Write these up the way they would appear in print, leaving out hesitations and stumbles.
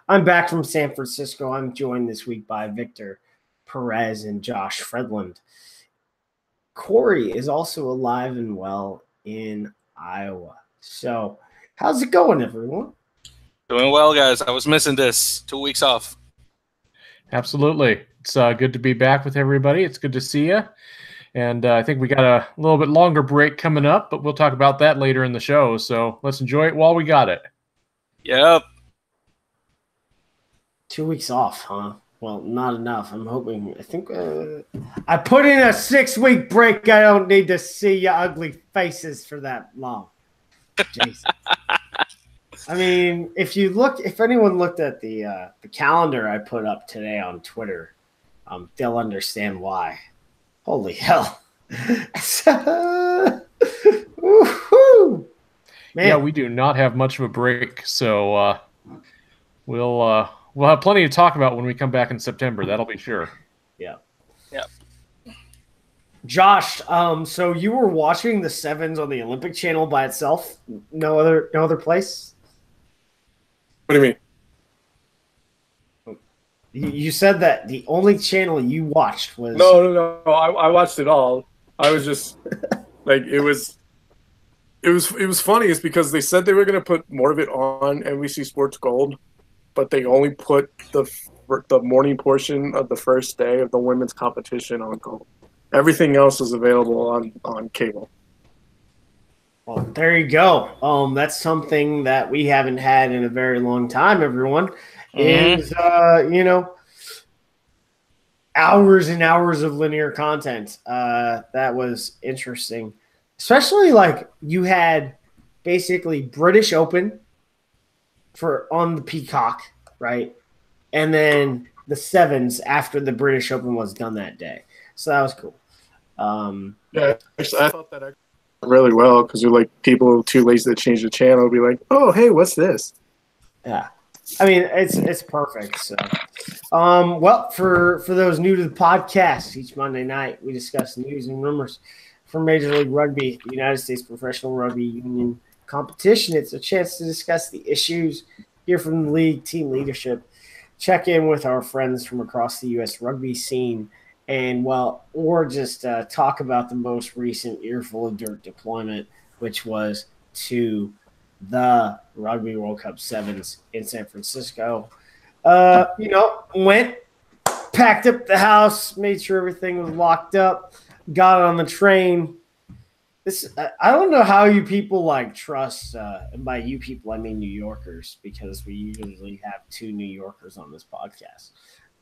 I'm back from San Francisco. I'm joined this week by Victor Perez and Josh Fredland. Corey is also alive and well in Iowa. So, how's it going, everyone? Doing well, guys. I was missing this. 2 weeks off. Absolutely. It's good to be back with everybody. It's good to see you. And I think we got a little bit longer break coming up, but we'll talk about that later in the show. So let's enjoy it while we got it. Yep. 2 weeks off, huh? Well, not enough. I think I put in a 6-week break. I don't need to see your ugly faces for that long. Jeez. I mean, if anyone looked at the calendar I put up today on Twitter, they'll understand why. Holy hell. Woo-hoo. Man. Yeah, we do not have much of a break, so we'll have plenty to talk about when we come back in September. That'll be sure. Yeah. Yeah. Josh, so you were watching the sevens on the Olympic Channel by itself? No other place? What do you mean? You said that the only channel you watched was No. I watched it all. I was just like it was funny. It's because they said they were going to put more of it on NBC Sports Gold, but they only put the morning portion of the first day of the women's competition on Gold. Everything else is available on cable. Well, there you go. That's something that we haven't had in a very long time, everyone. Is hours and hours of linear content. That was interesting. Especially like you had basically British Open on the Peacock, right? And then the sevens after the British Open was done that day. So that was cool. Yeah, actually, I thought that actually went really well because you're like people too lazy to change the channel be like, oh, hey, what's this? Yeah. I mean, it's perfect. So, well, for those new to the podcast, each Monday night we discuss news and rumors from Major League Rugby, the United States Professional Rugby Union competition. It's a chance to discuss the issues, hear from the league, team leadership, check in with our friends from across the U.S. rugby scene, or just talk about the most recent Earful of Dirt deployment, which was to the Rugby World Cup Sevens in San Francisco. Went, packed up the house, made sure everything was locked up, got on the train. I don't know how you people trust, and by you people I mean New Yorkers, because we usually have 2 New Yorkers on this podcast.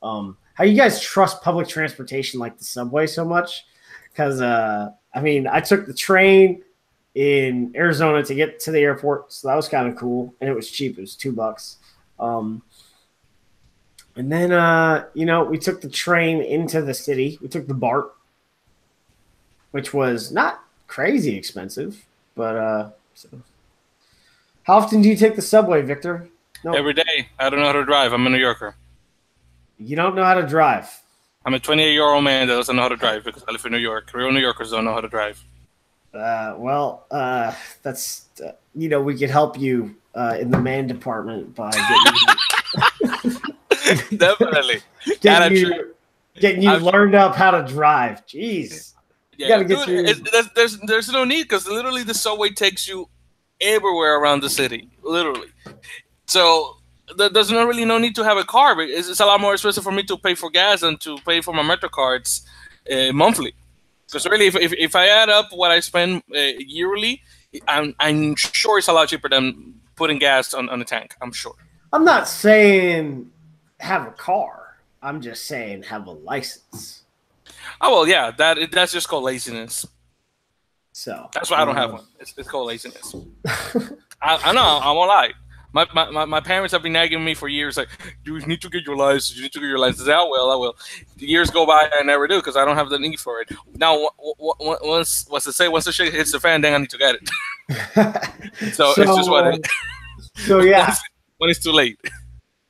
How you guys trust public transportation like the subway so much? Because I took the train in Arizona to get to the airport, so that was kind of cool, and it was cheap. It was $2. And then we took the train into the city. We took the BART, which was not crazy expensive, but so. How often do you take the subway, Victor? No. Every day. I don't know how to drive. I'm a New Yorker. You don't know how to drive? I'm a 28-year-old man that doesn't know how to drive because I live in New York. Real New Yorkers don't know how to drive. That's we could help you in the man department by getting definitely getting you learned up how to drive. Jeez, yeah, you gotta get there's no need because literally the subway takes you everywhere around the city, literally. So there's no need to have a car. But it's a lot more expensive for me to pay for gas than to pay for my Metro cards monthly. Because really, if I add up what I spend yearly, I'm sure it's a lot cheaper than putting gas on the tank. I'm sure. I'm not saying have a car. I'm just saying have a license. Oh, well, yeah. That's just called laziness. So that's why I don't have one. It's called laziness. I know. I won't lie. My parents have been nagging me for years, like, you need to get your license. You need to get your license. I will. The years go by, I never do because I don't have the need for it. Now, once the shit hits the fan, then I need to get it. so it's just what it is. So, yeah. when it's too late.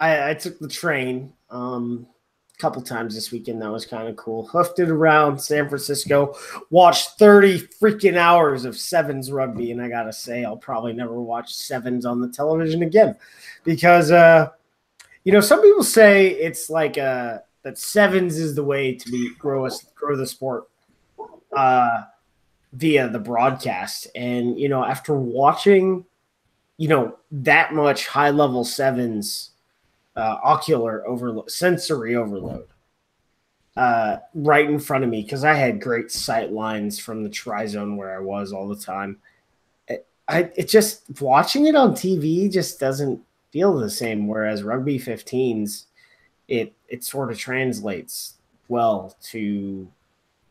I took the train a couple times this weekend. That was kind of cool. Hoofed it around San Francisco. Watched 30 freaking hours of sevens rugby, and I gotta say, I'll probably never watch sevens on the television again because some people say it's like that sevens is the way to grow the sport via the broadcast. And after watching that much high level sevens, ocular overload, sensory overload, right in front of me, because I had great sight lines from the tri-zone where I was all the time. It just, watching it on TV just doesn't feel the same. Whereas rugby 15s, it sort of translates well to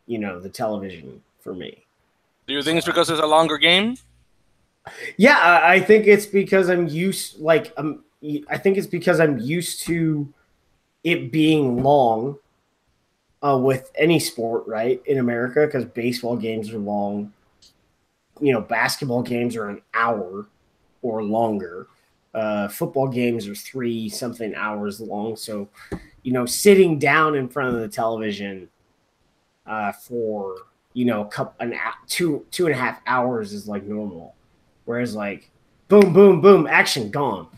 the television for me. Do you think it's because it's a longer game? Yeah, I think it's because I'm used. I think it's because I'm used to it being long with any sport, right, in America, because baseball games are long. Basketball games are an hour or longer. Football games are 3-something hours long. So, sitting down in front of the television for two and a half hours is like normal. Whereas like boom, boom, boom, action, gone.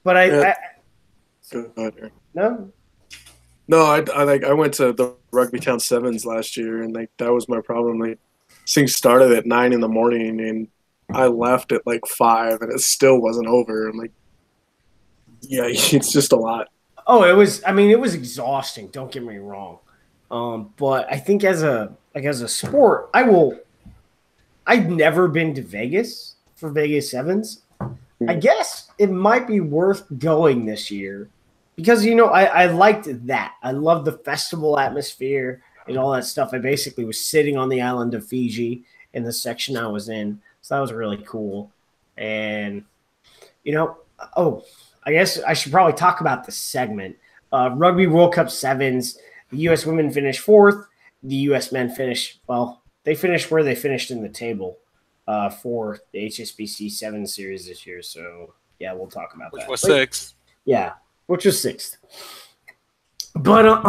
But I went to the Rugby Town Sevens last year, and that was my problem. Things started at 9 in the morning, and I left at 5, and it still wasn't over. I'm like, yeah, it's just a lot. Oh, it was exhausting. Don't get me wrong. But I think as a sport, I've never been to Vegas for Vegas Sevens. I guess it might be worth going this year because, I liked that. I love the festival atmosphere and all that stuff. I basically was sitting on the island of Fiji in the section I was in. So that was really cool. And, I guess I should probably talk about the segment. Rugby World Cup Sevens, the U.S. women finished 4th. The U.S. men finished, they finished where they finished in the table for the HSBC 7 series this year. So, yeah, we'll talk about that. Which was 6th. Yeah, which was 6th. But,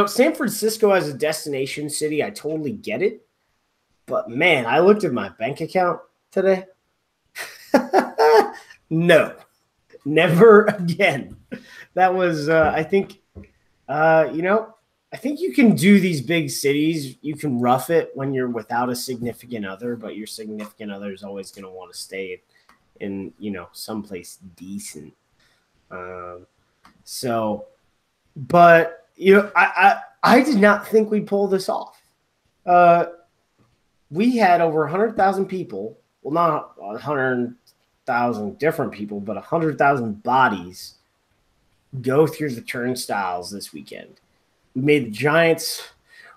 San Francisco as a destination city, I totally get it. But, man, I looked at my bank account today. No, never again. That was, I think, I think you can do these big cities. You can rough it when you're without a significant other, but your significant other is always going to want to stay in, someplace decent. But I did not think we'd pull this off. We had over 100,000 people. Well, not 100,000 different people, but 100,000 bodies go through the turnstiles this weekend. We made the Giants,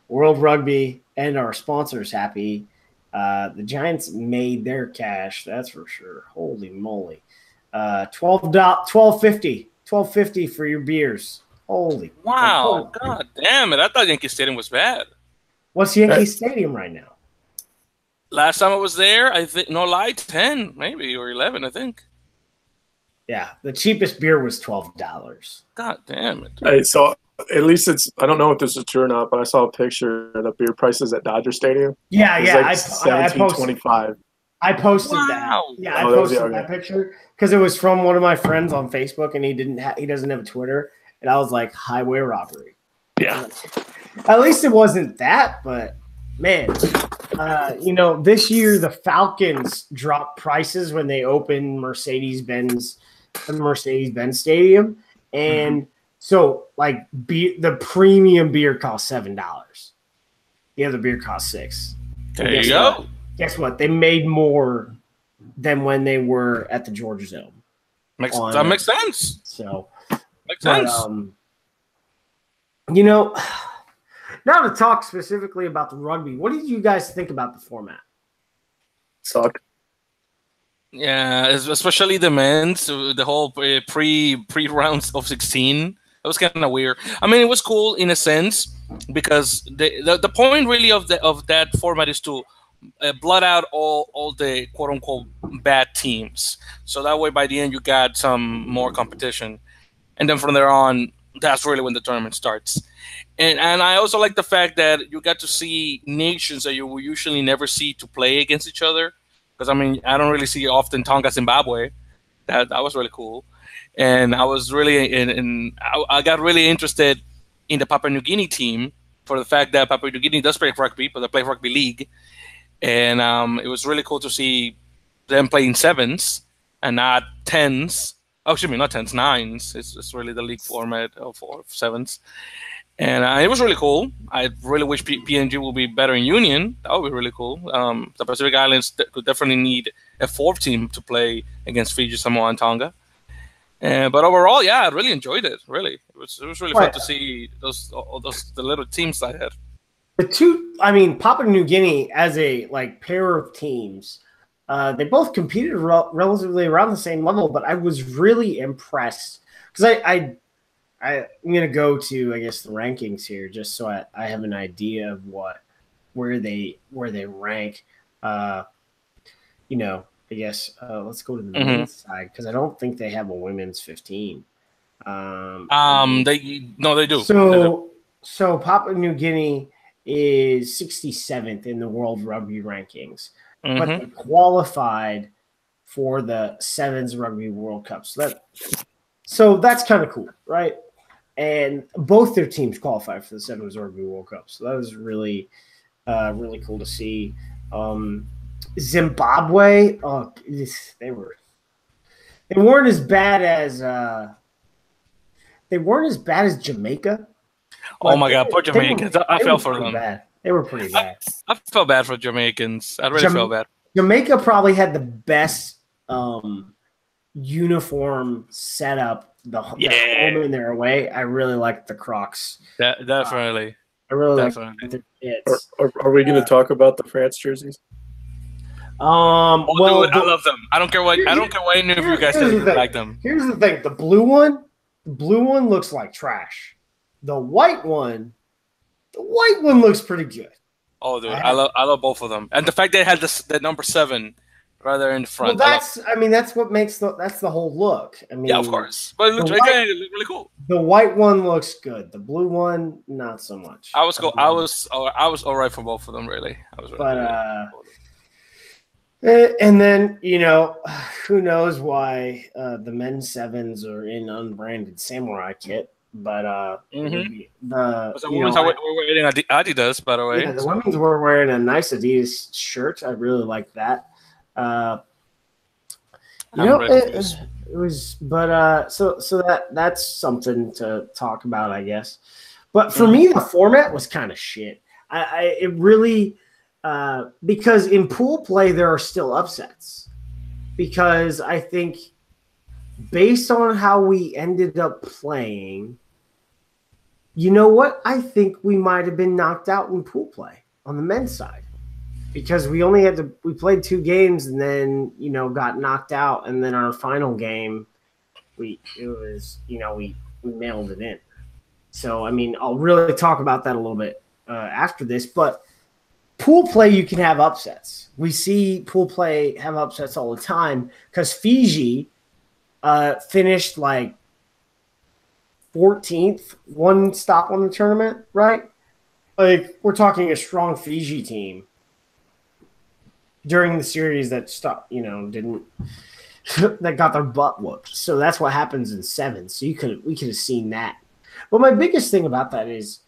World Rugby, and our sponsors happy. The Giants made their cash, that's for sure. Holy moly. $12.50 for your beers. Holy. Wow. God damn it. I thought Yankee Stadium was bad. What's Yankee Stadium right now? Last time I was there, I think, no lie, 10 maybe, or 11, I think. Yeah, the cheapest beer was $12. God damn it. Hey, so at least I don't know if this is true or not, but I saw a picture of the beer prices at Dodger Stadium. Yeah. I posted that. Yeah, I posted that picture because it was from one of my friends on Facebook, and he doesn't have a Twitter, and I was like, highway robbery. Yeah. At least it wasn't that, but man, this year the Falcons dropped prices when they opened Mercedes-Benz Stadium, and so the premium beer cost $7. The other beer cost $6. There you go. Guess what? They made more than when they were at the Georgia Zone. That makes sense. So makes sense. Now to talk specifically about the rugby, what did you guys think about the format? Sucked. Yeah, especially the men's, the whole pre rounds of 16. It was kind of weird. I mean, it was cool in a sense because the point really of that format is to blot out all the quote unquote bad teams. So that way, by the end, you got some more competition, and then from there on, that's really when the tournament starts. And I also like the fact that you got to see nations that you will usually never see to play against each other. Because, I mean, I don't really see often Tonga, Zimbabwe. That was really cool. and I was really I got really interested in the Papua New Guinea team for the fact that Papua New Guinea does play rugby, but they play rugby league, and it was really cool to see them playing sevens and not tens. Oh, excuse me, not tens, nines. It's really the league format of sevens. And it was really cool. I really wish PNG will be better in union. That would be really cool. The Pacific Islands could definitely need a fourth team to play against Fiji, Samoa, and Tonga. But overall, yeah, I really enjoyed it. Really, it was really fun to see the little teams I had. Papua New Guinea as a pair of teams, they both competed relatively around the same level. But I was really impressed because I'm going to go to, I guess, the rankings here just so I have an idea of where they rank. I guess let's go to the men's side because I don't think they have a women's 15. They do. So Papua New Guinea is 67th in the World Rugby rankings, but they qualified for the Sevens Rugby World Cup. So that's kind of cool, right? And both their teams qualified for the Sevens Rugby World Cup. So that was really, really cool to see. Zimbabwe, they weren't as bad as Jamaica. Oh my God, poor Jamaicans! I felt for them. Bad. They were pretty bad. I felt bad for Jamaicans. I really felt bad. Jamaica probably had the best uniform setup. The home and their away. I really liked the Crocs. Definitely. I really liked the kits. Are we going to talk about the France jerseys? I love them. I don't care what any of you guys think like them. Here's the thing: the blue one looks like trash. The white one looks pretty good. Oh, dude, I love both of them, and the fact they had the number 7 rather in the front. Well, that's what makes that's the whole look. Yeah, of course, but it looks really cool. The white one looks good. The blue one, not so much. I was all right for both of them, really. And then, who knows why the men's sevens are in unbranded samurai kit. But we're wearing Adidas, by the way. Yeah, the women's were wearing a nice Adidas shirt. I really like that. It was, but so that's something to talk about, I guess. But for me, the format was kind of shit. It really. Because in pool play, there are still upsets. Because I think based on how we ended up playing, you know what? I think we might have been knocked out in pool play on the men's side. Because we played 2 games and then, got knocked out. And then our final game, we mailed it in. So, I'll really talk about that a little bit after this. But pool play, you can have upsets. We see pool play have upsets all the time because Fiji finished 14th, one stop on the tournament, right? We're talking a strong Fiji team during the series that stopped, didn't that got their butt whooped. So that's what happens in 7. So we could have seen that. But my biggest thing about that is,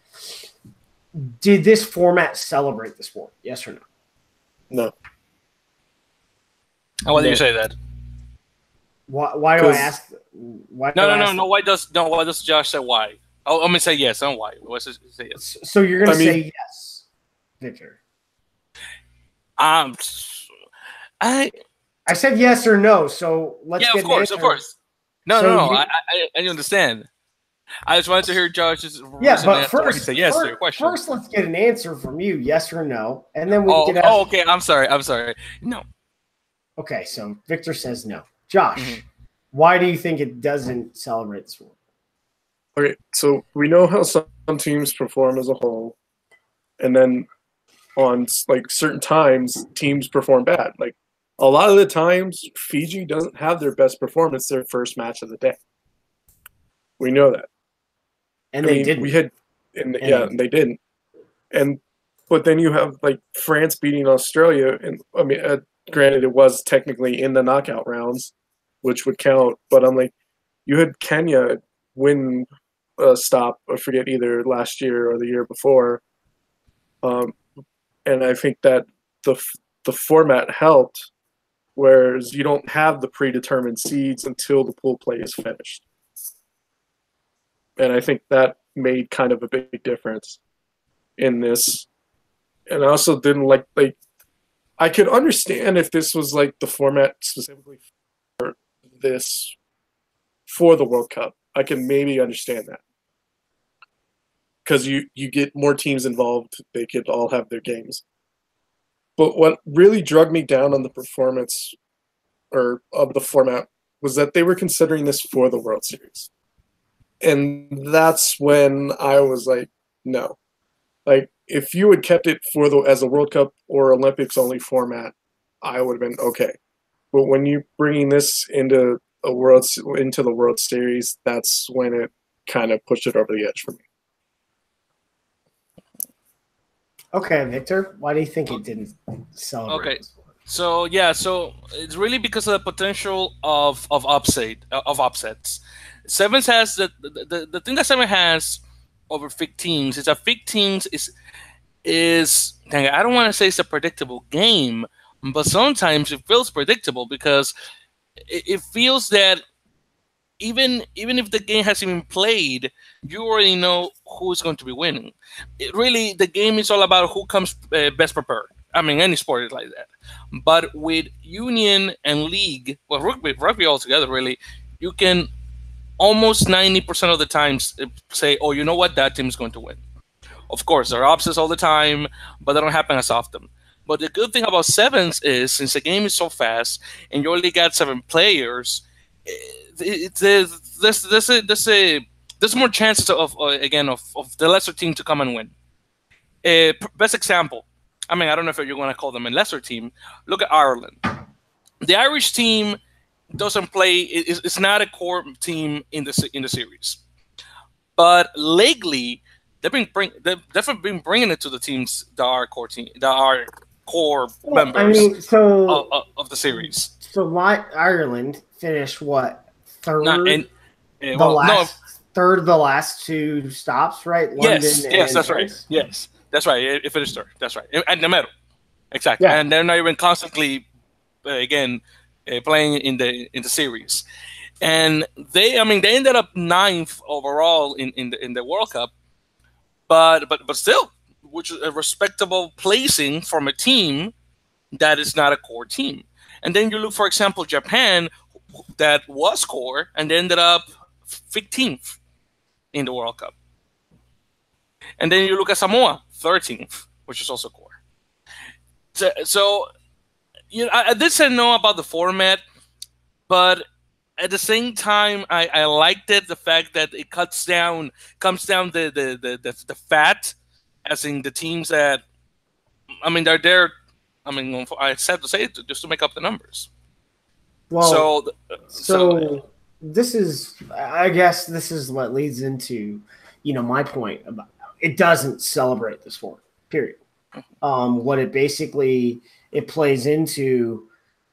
did this format celebrate the sport? Yes or no? No. And why do you say that? Why do I ask? Why? No. Why does Josh say why? I'm gonna say yes. And why? What's say yes? So you're gonna say yes, Victor? I said yes or no. So let's get of course. No. I understand. I just wanted to hear Josh's but first, say yes to your question. First, let's get an answer from you, yes or no, and then we can. Okay. I'm sorry. No. Okay, so Victor says no. Josh, why do you think it doesn't celebrate the sport? Okay, so we know how some teams perform as a whole, and then on certain times, teams perform bad. A lot of the times, Fiji doesn't have their best performance their first match of the day. We know that. And they didn't. They didn't. But then you have France beating Australia, and granted it was technically in the knockout rounds, which would count. But I'm you had Kenya win a stop, I forget, either last year or the year before. And I think that the format helped, whereas you don't have the predetermined seeds until the pool play is finished. And I think that made kind of a big difference in this. And I also didn't like I could understand if this was like the format specifically for this, for the World Cup. I can maybe understand that. Because you get more teams involved, they could all have their games. But what really drug me down on the performance or of the format was that they were considering this for the World Series. And that's when I was like, no. Like, if you had kept it for as a World Cup or Olympics only format, I would have been okay. But when you're bringing this into the World Series, that's when it kind of pushed it over the edge for me. Okay, Victor, why do you think it didn't celebrate? Okay, so it's really because of the potential of upsets. Sevens has the thing that Seven has over Fig Teams is that Fig Teams is I don't want to say it's a predictable game, but sometimes it feels predictable because it feels that even if the game hasn't been played, you already know who's going to be winning. The game is all about who comes best prepared. I mean, any sport is like that. But with union and league, well, rugby altogether, really, you can almost 90% of the times say, oh, you know what, that team is going to win. Of course, there are upsets all the time, but they don't happen as often. But the good thing about sevens is, since the game is so fast and you only got 7 players, there's more chances of the lesser team to come and win. Best example, I mean, I don't know if you're going to call them a lesser team. Look at Ireland. The Irish team doesn't play. It's not a core team in the series, but lately they've definitely been bringing it to the teams that are core members of the series. So Ireland finished what, third? Third of the last 2 stops, right? Yes, that's right. Yes, that's right. It finished third. That's right, and the medal, exactly. Yeah. And they're not even constantly playing in the series, and they ended up 9th overall in the World Cup, but still, which is a respectable placing from a team that is not a core team. And then you look, for example, Japan, that was core and they ended up 15th in the World Cup. And then you look at Samoa, 13th, which is also core. So I did say no about the format, but at the same time, I liked it, the fact that it comes down the fat, as in the teams that, I mean, they're there. I mean, I sad to say it, just to make up the numbers. Well, so this is, I guess, this is what leads into, my point about it doesn't celebrate the sport. Period. What it basically plays into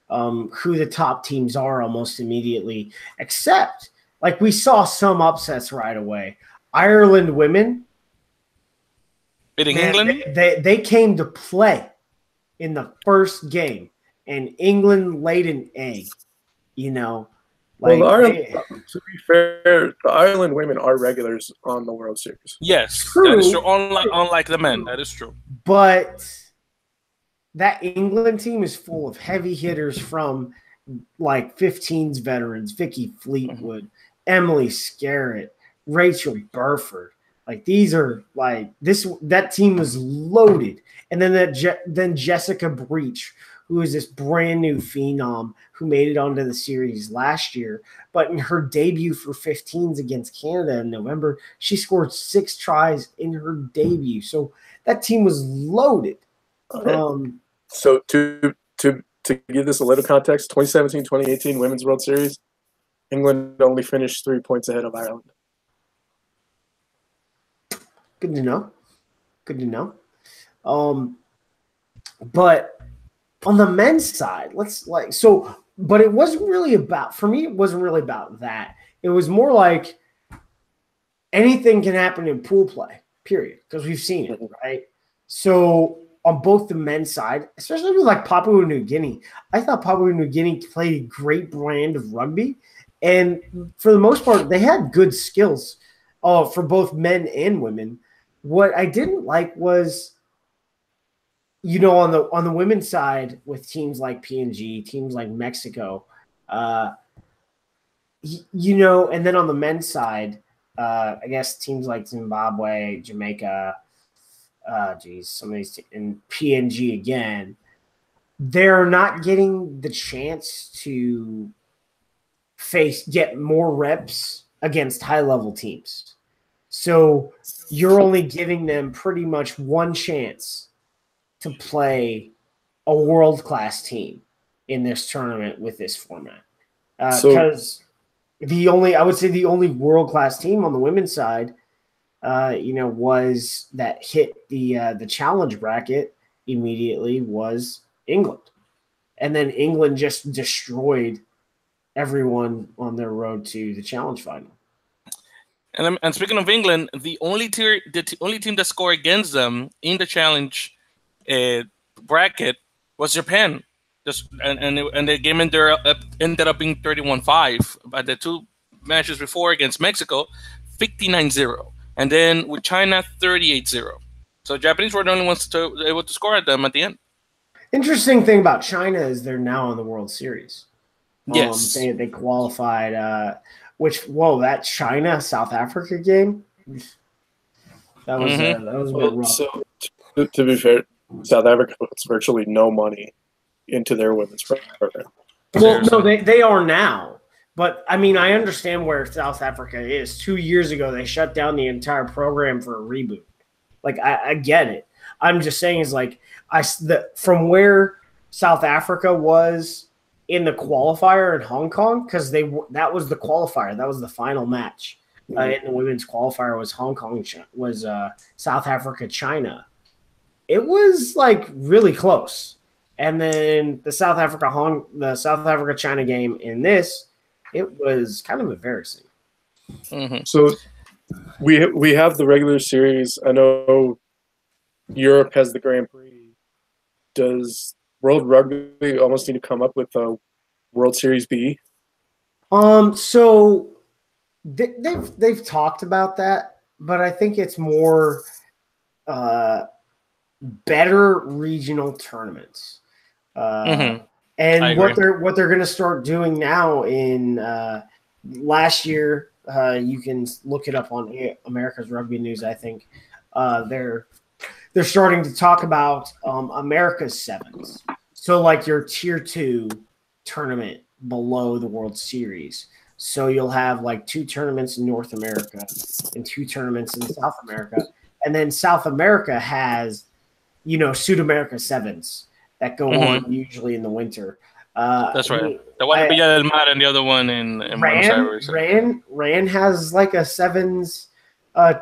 who the top teams are almost immediately, except like we saw some upsets right away. Ireland women beating England. They came to play in the first game, and England laid an egg. Ireland, to be fair, the Ireland women are regulars on the World Series. Yes, true. That is true. Unlike the men, that is true. But that England team is full of heavy hitters from like 15's veterans, Vicky Fleetwood, Emily Scarrett, Rachel Burford. Like these are like that team was loaded. And then Jessica Breach, who is this brand new phenom who made it onto the series last year. But in her debut for 15s against Canada in November, she scored 6 tries in her debut. So that team was loaded. Okay. So to give this a little context, 2017-2018 Women's World Series, England only finished 3 points ahead of Ireland. Good to know. Good to know. But on the men's side, but it wasn't really about, for me, it wasn't really about that. It was more like anything can happen in pool play, period, because we've seen it, right? So on both the men's side, especially with like Papua New Guinea, I thought Papua New Guinea played a great brand of rugby. And for the most part, they had good skills for both men and women. What I didn't like was, you know, on the women's side with teams like PNG, teams like Mexico, you know, and then on the men's side, I guess teams like Zimbabwe, Jamaica, some of these and PNG again, they're not getting the chance to get more reps against high-level teams. So you're only giving them pretty much one chance to play a world-class team in this tournament with this format. Because I would say the only world-class team on the women's side, was that hit the challenge bracket immediately was England. And then England just destroyed everyone on their road to the challenge final. And speaking of England, the only team that scored against them in the challenge bracket was Japan. And the game ended up being 31-5. But the two matches before against Mexico, 59-0. And then with China, 38-0. So Japanese were the only ones able to score at them at the end. Interesting thing about China is they're now in the World Series. Yes. They qualified, that China-South Africa game, that was a bit rough. So, to be fair, South Africa puts virtually no money into their women's program. Well, no, they are now. But, I mean, I understand where South Africa is. 2 years ago, they shut down the entire program for a reboot. Like, I get it. I'm just saying is like from where South Africa was in the qualifier in Hong Kong, because that was the qualifier. That was the final match in the women's qualifier was South Africa, China. It was like really close. And then the South Africa China game in this, it was kind of embarrassing. Mm-hmm. So we have the regular series. I know Europe has the Grand Prix. Does World Rugby almost need to come up with a World Series B? So they've talked about that, but I think it's more better regional tournaments. And what they're going to start doing now in last year, you can look it up on America's Rugby News. I think they're starting to talk about America's sevens. So like your tier 2 tournament below the World Series. So you'll have like 2 tournaments in North America and 2 tournaments in South America. And then South America has, Sud America sevens that go on usually in the winter. That's right. The one in Villa del Mar and the other one in Buenos Aires. RAN has like a sevens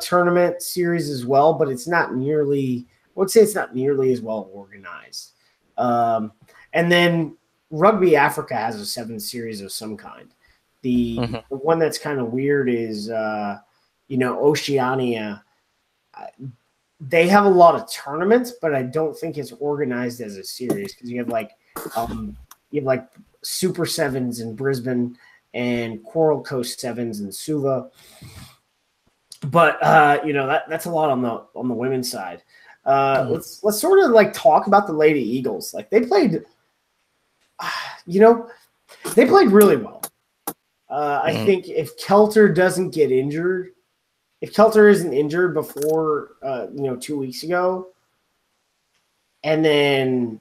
tournament series as well, but it's not nearly – I would say it's not nearly as well organized. And then Rugby Africa has a 7 series of some kind. The one that's kind of weird is, Oceania. They have a lot of tournaments, but I don't think it's organized as a series because you have like Super Sevens in Brisbane and Coral Coast Sevens in Suva. But that's a lot on the women's side. Let's sort of like talk about the Lady Eagles. Like they played, they played really well. I think if Kelter isn't injured before 2 weeks ago, and then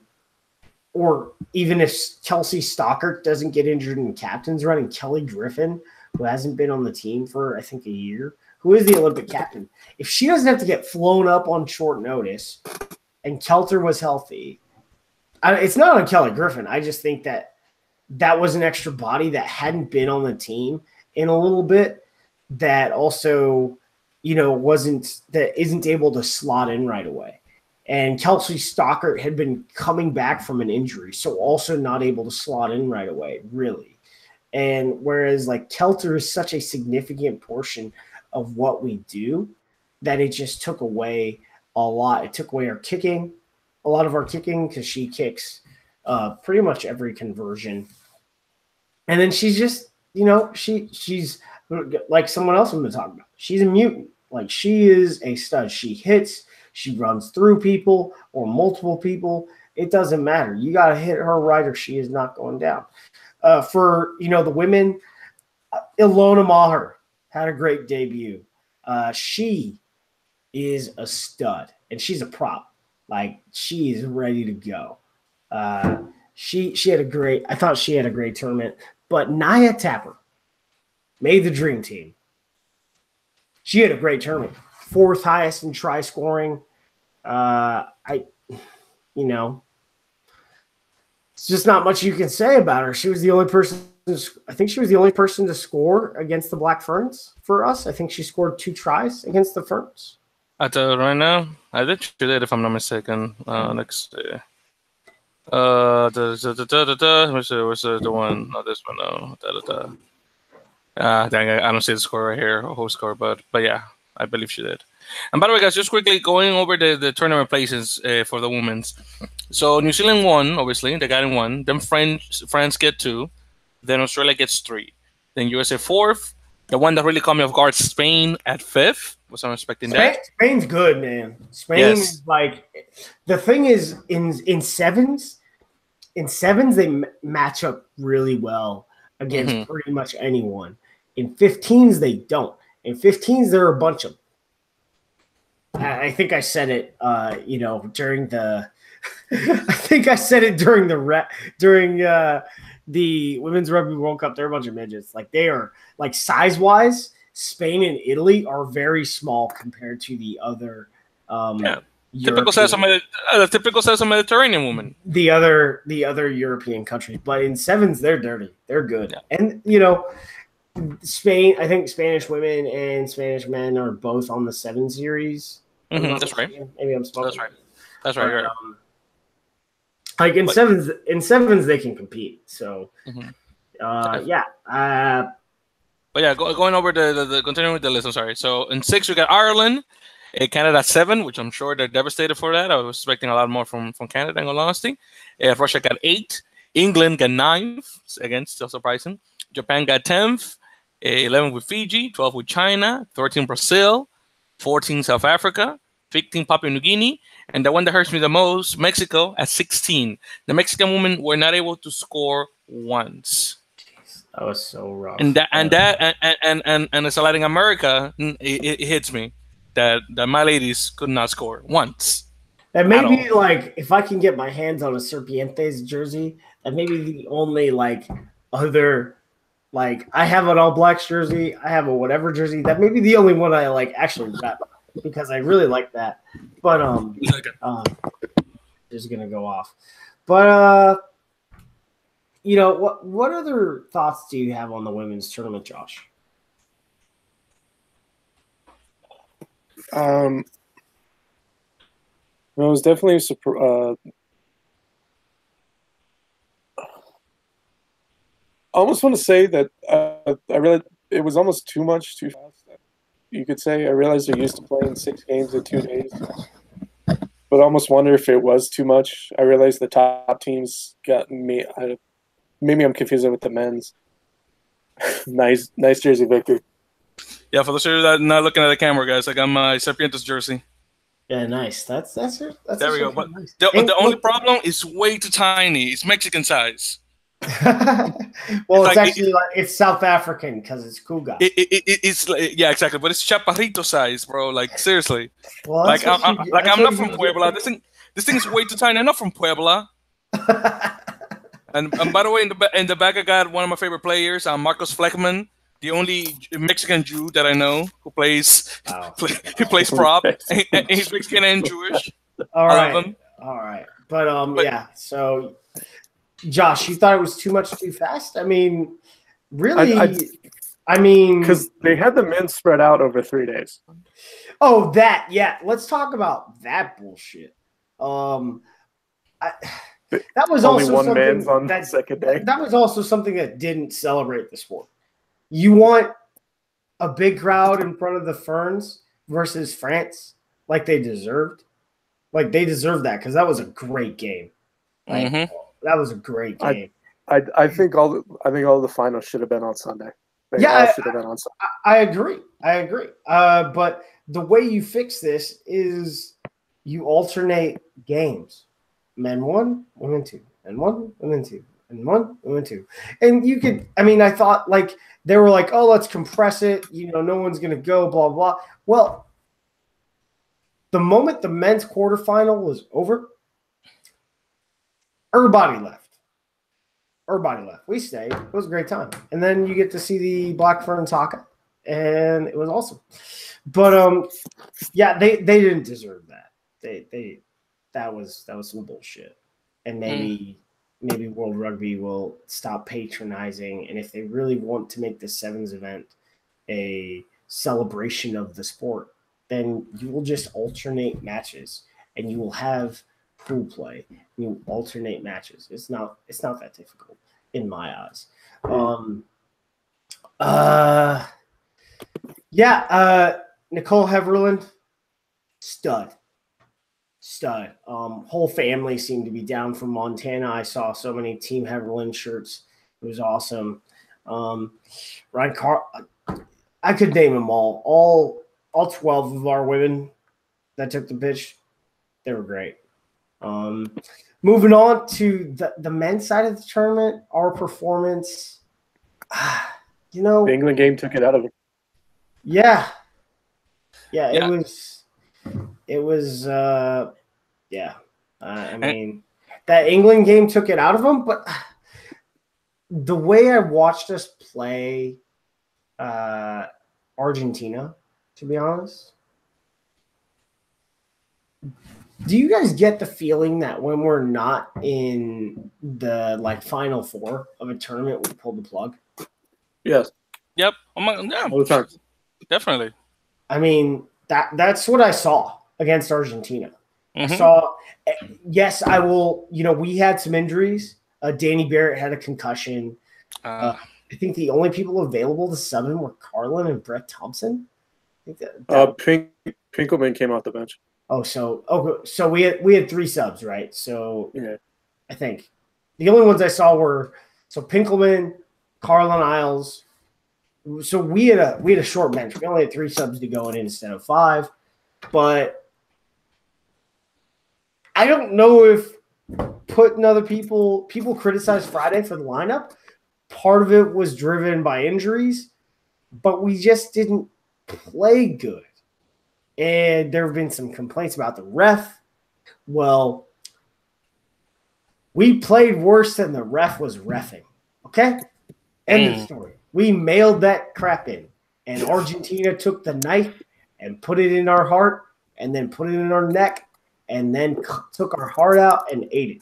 or even if Kelsey Stockert doesn't get injured in the captain's run, and Kelly Griffin, who hasn't been on the team for I think a year, who is the Olympic captain, if she doesn't have to get flown up on short notice and Kelter was healthy, it's not on Kelly Griffin. I just think that was an extra body that hadn't been on the team in a little bit that also, isn't able to slot in right away. And Kelsey Stockert had been coming back from an injury, so also not able to slot in right away, really. And whereas like Kelter is such a significant portion of what we do that it just took away a lot. It took away our kicking, a lot of our kicking, because she kicks pretty much every conversion. And then she's just, you know, she's like someone else we've been talking about. She's a mutant. Like, she is a stud. She hits, she runs through people or multiple people. It doesn't matter. You got to hit her right or she is not going down. For, you know, the women, Ilona Maher had a great debut. She is a stud, and she's a prop. Like, she is ready to go. She had a great – I thought she had a great tournament. But Nia Tapper made the dream team. She had a great tournament. 4th highest in try scoring. You know, it's just not much you can say about her. She was the only person – I think she was the only person to score against the Black Ferns for us. I think she scored 2 tries against the Ferns. I tell you right now, I did she did, if I'm not mistaken. Next day. What's the one? Not this one, no. Dang, I don't see the score right here, whole score, but yeah, I believe she did. And by the way, guys, just quickly going over the tournament places for the women's. So New Zealand won, obviously, they got in 1. Then France get 2. Then Australia gets 3. Then USA 4th. The one that really caught me off guard, Spain at 5th. Wasn't expecting that. Spain's good, man. Spain is like, the thing is, in sevens they match up really well against pretty much anyone. In 15s they don't. In 15s there are a bunch of. I think I said it, you know, during the. I think I said it during the Women's Rugby World Cup. They're a bunch of midgets. Like, they are, like, size-wise, Spain and Italy are very small compared to the other typical size of Mediterranean woman. The other European countries. But in sevens, they're dirty. They're good. Yeah. And, you know, Spain, I think Spanish women and Spanish men are both on the 7 series. That's right. Maybe I'm smoking. That's right. Like, in sevens they can compete. So, yeah. But yeah, going over the continuing with the list. I'm sorry. So in 6 we got Ireland, Canada 7, which I'm sure they're devastated for that. I was expecting a lot more from Canada, in all honesty. Russia got 8, England got 9, again still surprising. Japan got 10th, 11 with Fiji, 12 with China, 13 Brazil, 14 South Africa, 15 Papua New Guinea, and the one that hurts me the most, Mexico at 16. The Mexican women were not able to score once. That was so rough. And it's a Latin America. It hits me that my ladies could not score once. That may be like, if I can get my hands on a Serpientes jersey, that may be the only like other, like, I have an All Blacks jersey, I have a whatever jersey. That may be the only one I like actually got, because I really like that. But just gonna go off. But you know, what other thoughts do you have on the women's tournament, Josh? Well, it was definitely I almost want to say that I realized it was almost too fast. You could say. I realized they're used to playing 6 games in 2 days, but I almost wonder if it was too much. I realized the top teams got me. Maybe I'm confusing with the men's. nice jersey, Victor. Yeah, for the sure that not looking at the camera, guys, I got my Serpientes jersey. Yeah, nice. That's it. There we go. But nice. The only problem is way too tiny. It's Mexican size. Well, it's actually it's South African because it's Cougar. It's yeah, exactly. But it's chaparrito size, bro. Like, seriously. Well, like I'm not from Puebla. This thing is way too tiny. I'm not from Puebla. And by the way, in the back, I got one of my favorite players, Marcos Fleckman, the only Mexican Jew that I know who plays he plays prop. And he's Mexican and Jewish. All right. But yeah. So, Josh, you thought it was too much too fast? I mean, really? I mean, because they had the men spread out over 3 days. Oh, that, yeah. Let's talk about that bullshit. That was Only also one something man's on that the second day. that was also something that didn't celebrate the sport. You want a big crowd in front of the Ferns versus France, like they deserved. Like they deserved that because that was a great game. Like that was a great game. I think all the finals should have been on Sunday. They all should have been on Sunday. I agree. But the way you fix this is you alternate games. Men 1, women 2. Men 1, women 2. And 1, women 2. And you could, I mean, I thought like they were like, oh, let's compress it. You know, no one's going to go, blah, blah. Well, the moment the men's quarterfinal was over, everybody left. We stayed. It was a great time. And then you get to see the Black Ferns hockey, and it was awesome. But yeah, they didn't deserve that. That was some bullshit. And maybe World Rugby will stop patronizing, and if they really want to make the Sevens event a celebration of the sport, then you will just alternate matches, and you will have pool play. You alternate matches. It's not that difficult in my eyes. Nicole Heverland, stud. Whole family seemed to be down from Montana. I saw so many Team Heverland shirts. It was awesome. Ryan Carl, I could name them all 12 of our women that took the pitch. They were great. Moving on to the men's side of the tournament, our performance, the England game took it out of them. Yeah. It was. I mean, that England game took it out of them, but the way I watched us play Argentina, to be honest, do you guys get the feeling that when we're not in the final four of a tournament, we pull the plug? Yes. Yep. Yeah. All the time. Definitely. I mean, that's what I saw against Argentina. Mm-hmm. I saw, yes, I will. We had some injuries. Danny Barrett had a concussion. I think the only people available to sub him were Carlin and Brett Thompson. I think Pinkelman came off the bench. So we had 3 subs, right? So yeah. I think the only ones I saw were Pinkelman, Carlin, Isles. So we had a short bench. We only had 3 subs to go in instead of 5. But I don't know if putting other people criticized Friday for the lineup. Part of it was driven by injuries, but we just didn't play good. And there have been some complaints about the ref. Well, we played worse than the ref was reffing. Okay? End of story. We mailed that crap in. And Argentina took the knife and put it in our heart and then put it in our neck and then took our heart out and ate it.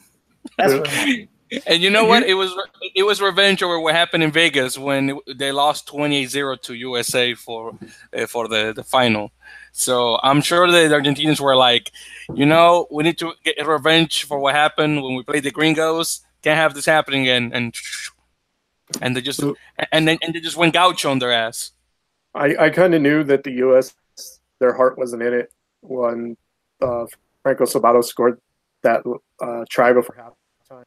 That's what happened. And you know what? It was revenge over what happened in Vegas when they lost 28-0 to USA for the final. So I'm sure the Argentinians were like, we need to get revenge for what happened when we played the Gringos. Can't have this happening again. And they just they just went gaucho on their ass. I kind of knew that the U.S. their heart wasn't in it when Franco Sabato scored that try before halftime.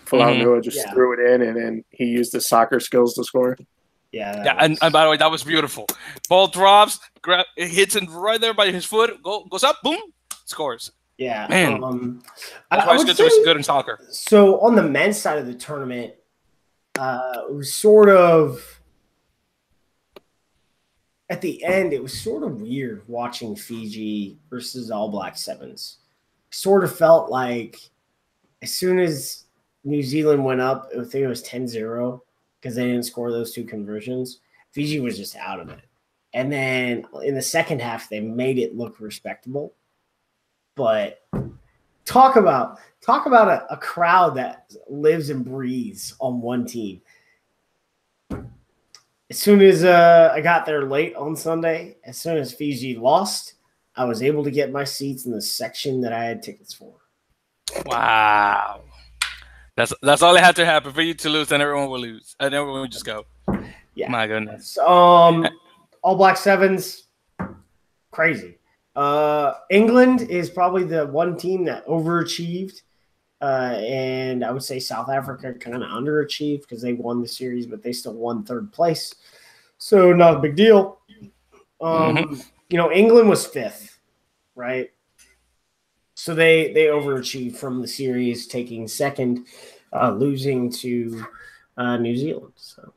Falau just threw it in, and then he used his soccer skills to score. And by the way, that was beautiful. Ball drops, it hits him right there by his foot, goes up, boom, scores. Yeah, man. That's why it's good in soccer. So on the men's side of the tournament, it was sort of at the end. It was sort of weird watching Fiji versus All Black Sevens. Sort of felt like as soon as New Zealand went up, I think it was 10-0 because they didn't score those 2 conversions. Fiji was just out of it. And then in the second half, they made it look respectable. But talk about a crowd that lives and breathes on one team. As soon as I got there late on Sunday, as soon as Fiji lost, I was able to get my seats in the section that I had tickets for. Wow. That's all that had to happen for you to lose, and everyone will lose, and everyone will just go. Yeah. My goodness. All Black Sevens, crazy. England is probably the one team that overachieved, and I would say South Africa kind of underachieved because they won the series, but they still won third place, so not a big deal. England was fifth, right? So they overachieved from the series, taking second, losing to New Zealand. So.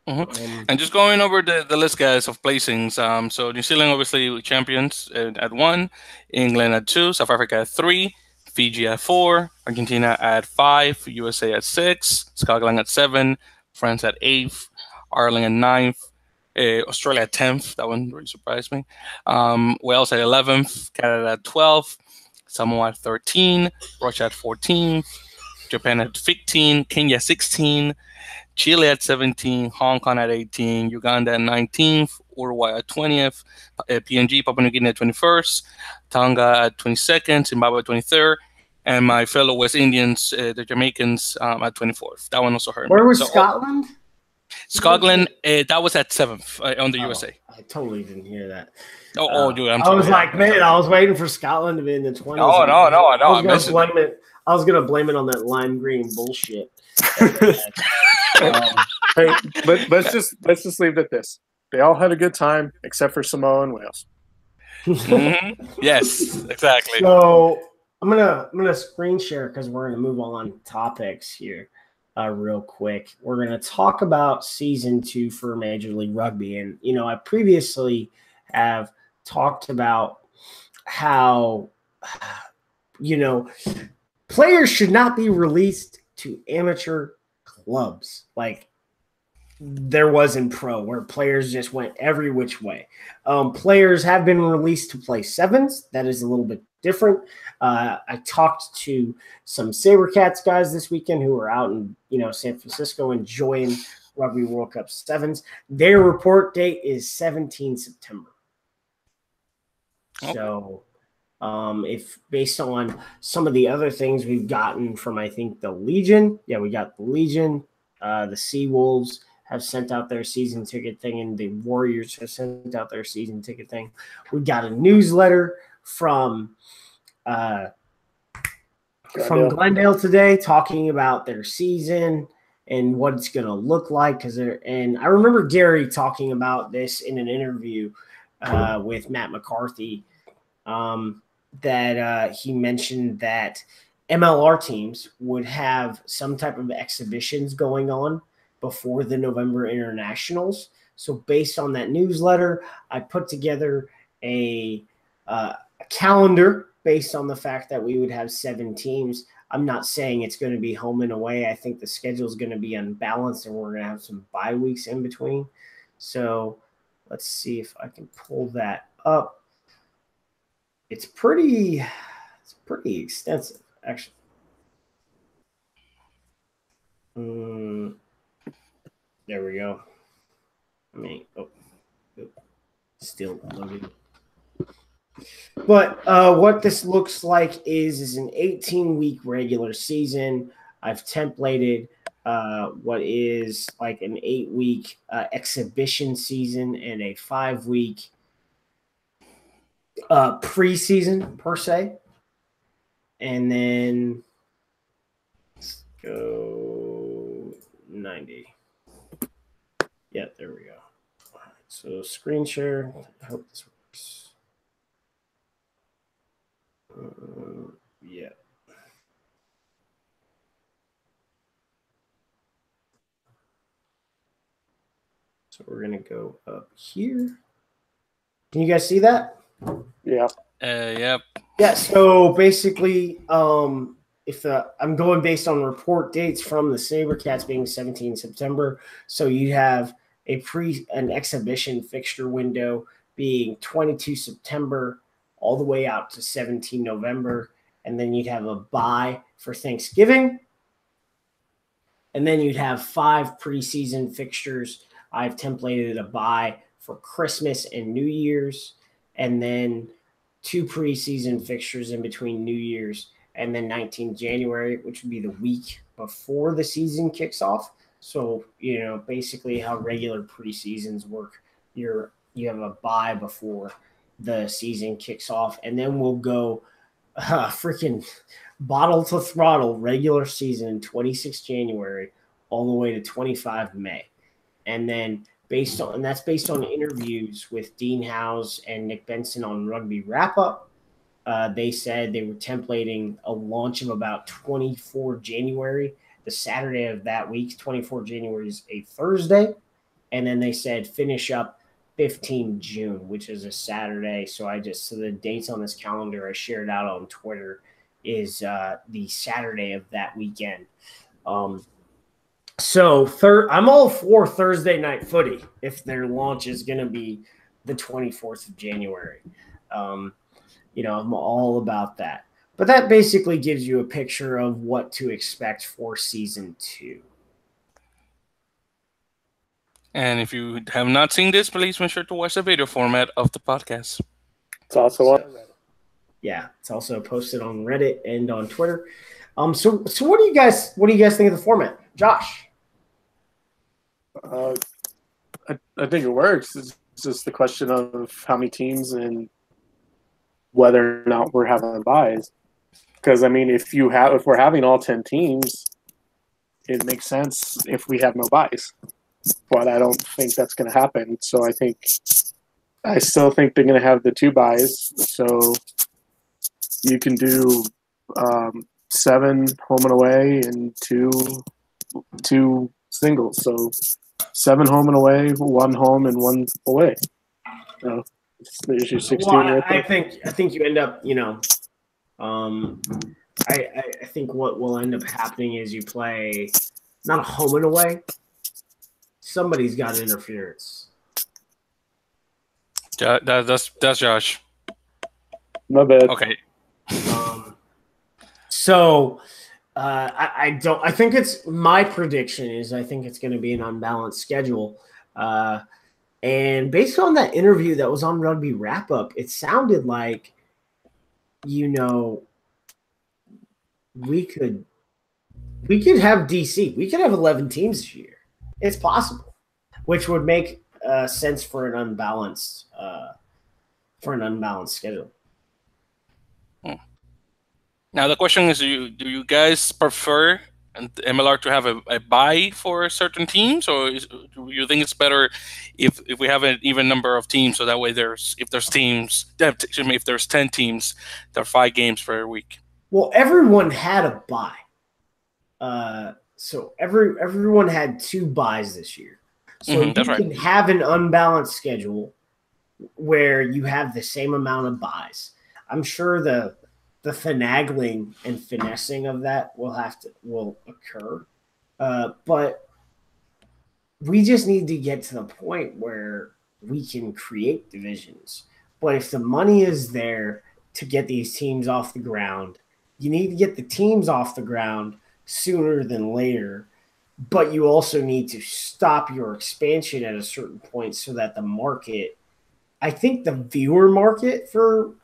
And just going over the list, guys, of placings. So New Zealand obviously champions at 1, England at 2, South Africa at 3, Fiji at 4, Argentina at 5, USA at 6, Scotland at 7, France at 8th, Ireland at 9th, Australia at 10th. That one really surprised me. Wales at 11th, Canada at 12th, Samoa at 13, Russia at 14th, Japan at 15, Kenya 16. Chile at 17, Hong Kong at 18, Uganda at 19th, Uruguay at 20th, PNG, Papua New Guinea at 21st, Tonga at 22nd, Zimbabwe at 23rd, and my fellow West Indians, the Jamaicans, at 24th. That one also hurt me. Where was Scotland? Scotland, that was at 7th on the USA. I totally didn't hear that. Dude, I was like, man, I was waiting for Scotland to be in the 20s. No, I know. I was going to blame it on that lime green bullshit. Hey, but let's just leave it at this. They all had a good time except for Samoa and Wales. Yes, exactly. So I'm gonna screen share because we're gonna move on topics here real quick. We're gonna talk about season 2 for Major League Rugby, and I previously have talked about how players should not be released to amateur clubs like there was in pro, where players just went every which way. Players have been released to play sevens. That is a little bit different. I talked to some SaberCats guys this weekend who were out in San Francisco enjoying Rugby World Cup sevens. Their report date is 17 September. Okay. So if based on some of the other things we've gotten from, I think, the Legion, we got the Legion, the Seawolves have sent out their season ticket thing, and the Warriors have sent out their season ticket thing. We got a newsletter from Glendale today talking about their season and what it's going to look like. And I remember Gary talking about this in an interview with Matt McCarthy, that he mentioned that MLR teams would have some type of exhibitions going on before the November internationals. So based on that newsletter, I put together a calendar based on the fact that we would have 7 teams. I'm not saying it's going to be home and away. I think the schedule is going to be unbalanced and we're going to have some bye weeks in between. So let's see if I can pull that up. It's pretty extensive, actually. There we go. Still loading. But what this looks like is an 18-week regular season. I've templated what is like an 8-week exhibition season and a 5-week preseason per se. And then let's go 90. Yeah, there we go. All right, so screen share. I hope this works. Yeah. So we're going to go up here. Can you guys see that? Yeah. Yep. Yeah, so basically, if I'm going based on report dates from the SaberCats being 17 September, so you have an exhibition fixture window being 22 September all the way out to 17 November, and then you'd have a bye for Thanksgiving, and then you'd have 5 preseason fixtures. I've templated a bye for Christmas and New Year's, and then 2 preseason fixtures in between New Year's and then 19th January, which would be the week before the season kicks off. So, basically how regular preseasons work, you have a bye before the season kicks off, and then we'll go freaking bottle to throttle regular season 26 January all the way to 25 May. And then that's based on interviews with Dean Howes and Nick Benson on Rugby Wrap Up. They said they were templating a launch of about 24 January. The Saturday of that week, 24 January is a Thursday. And then they said finish up 15 June, which is a Saturday. So the dates on this calendar I shared out on Twitter is the Saturday of that weekend. So I'm all for Thursday night footy if their launch is going to be the 24th of January. I'm all about that. But that basically gives you a picture of what to expect for season 2. And if you have not seen this, please make sure to watch the video format of the podcast. It's also on Reddit. Yeah, it's also posted on Reddit and on Twitter. So what do you guys think of the format, Josh? I think it works. It's just the question of how many teams and whether or not we're having buys. Because if we're having all 10 teams, it makes sense if we have no buys. But I don't think that's going to happen. So I still think they're going to have the 2 buys. So you can do 7 home and away and two singles. So 7 home and away, 1 home and 1 away. So there's your 16. Well, I think you end up, I think what will end up happening is you play not a home and away. Somebody's got interference. That's Josh. My bad. Okay. I think my prediction is I think it's going to be an unbalanced schedule. And based on that interview that was on Rugby Wrap Up, it sounded like, we could have DC. We could have 11 teams this year. It's possible, which would make sense for an unbalanced schedule. Now the question is: do you guys prefer MLR to have a bye for certain teams, or do you think it's better if we have an even number of teams, so that way if there's 10 teams, there are 5 games per week? Well, everyone had a bye. So everyone had 2 buys this year. So you can have an unbalanced schedule where you have the same amount of buys. I'm sure the finagling and finessing of that will occur. But we just need to get to the point where we can create divisions. But if the money is there to get these teams off the ground, you need to get the teams off the ground sooner than later. But you also need to stop your expansion at a certain point so that the market, I think the viewer market for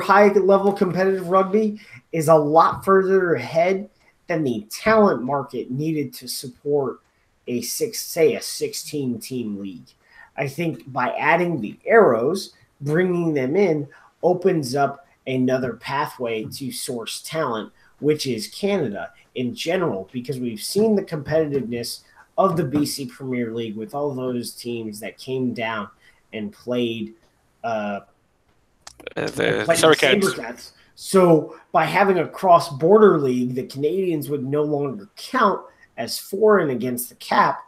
high-level competitive rugby is a lot further ahead than the talent market needed to support a 16-team league. I think by adding the arrows, bringing them in, opens up another pathway to source talent, which is Canada in general, because we've seen the competitiveness of the BC Premier League with all those teams that came down and played the Sabercats. So by having a cross-border league, the Canadians would no longer count as foreign against the cap.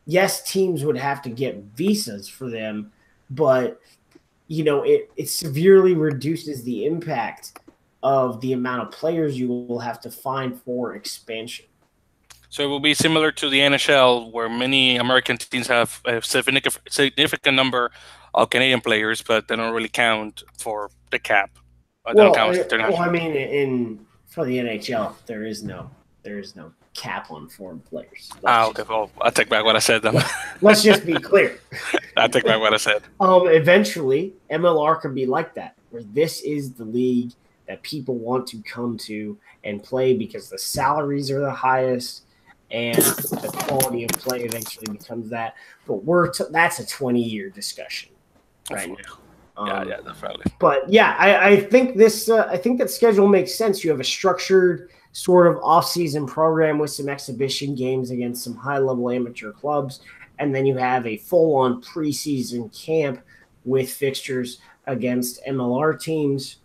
Yes, teams would have to get visas for them, but it severely reduces the impact of the amount of players you will have to find for expansion. So it will be similar to the NHL, where many American teams have a significant number of Canadian players, but they don't really count for the cap. For the NHL, there is no cap on foreign players. Okay. Well, I take back what I said then. Let's just be clear. I take back what I said. Eventually, MLR can be like that, where this is the league that people want to come to and play because the salaries are the highest and the quality of play eventually becomes that. But that's a 20-year discussion right now. Yeah, definitely. But yeah, I think I think that schedule makes sense. You have a structured sort of off-season program with some exhibition games against some high-level amateur clubs, and then you have a full-on preseason camp with fixtures against MLR teams,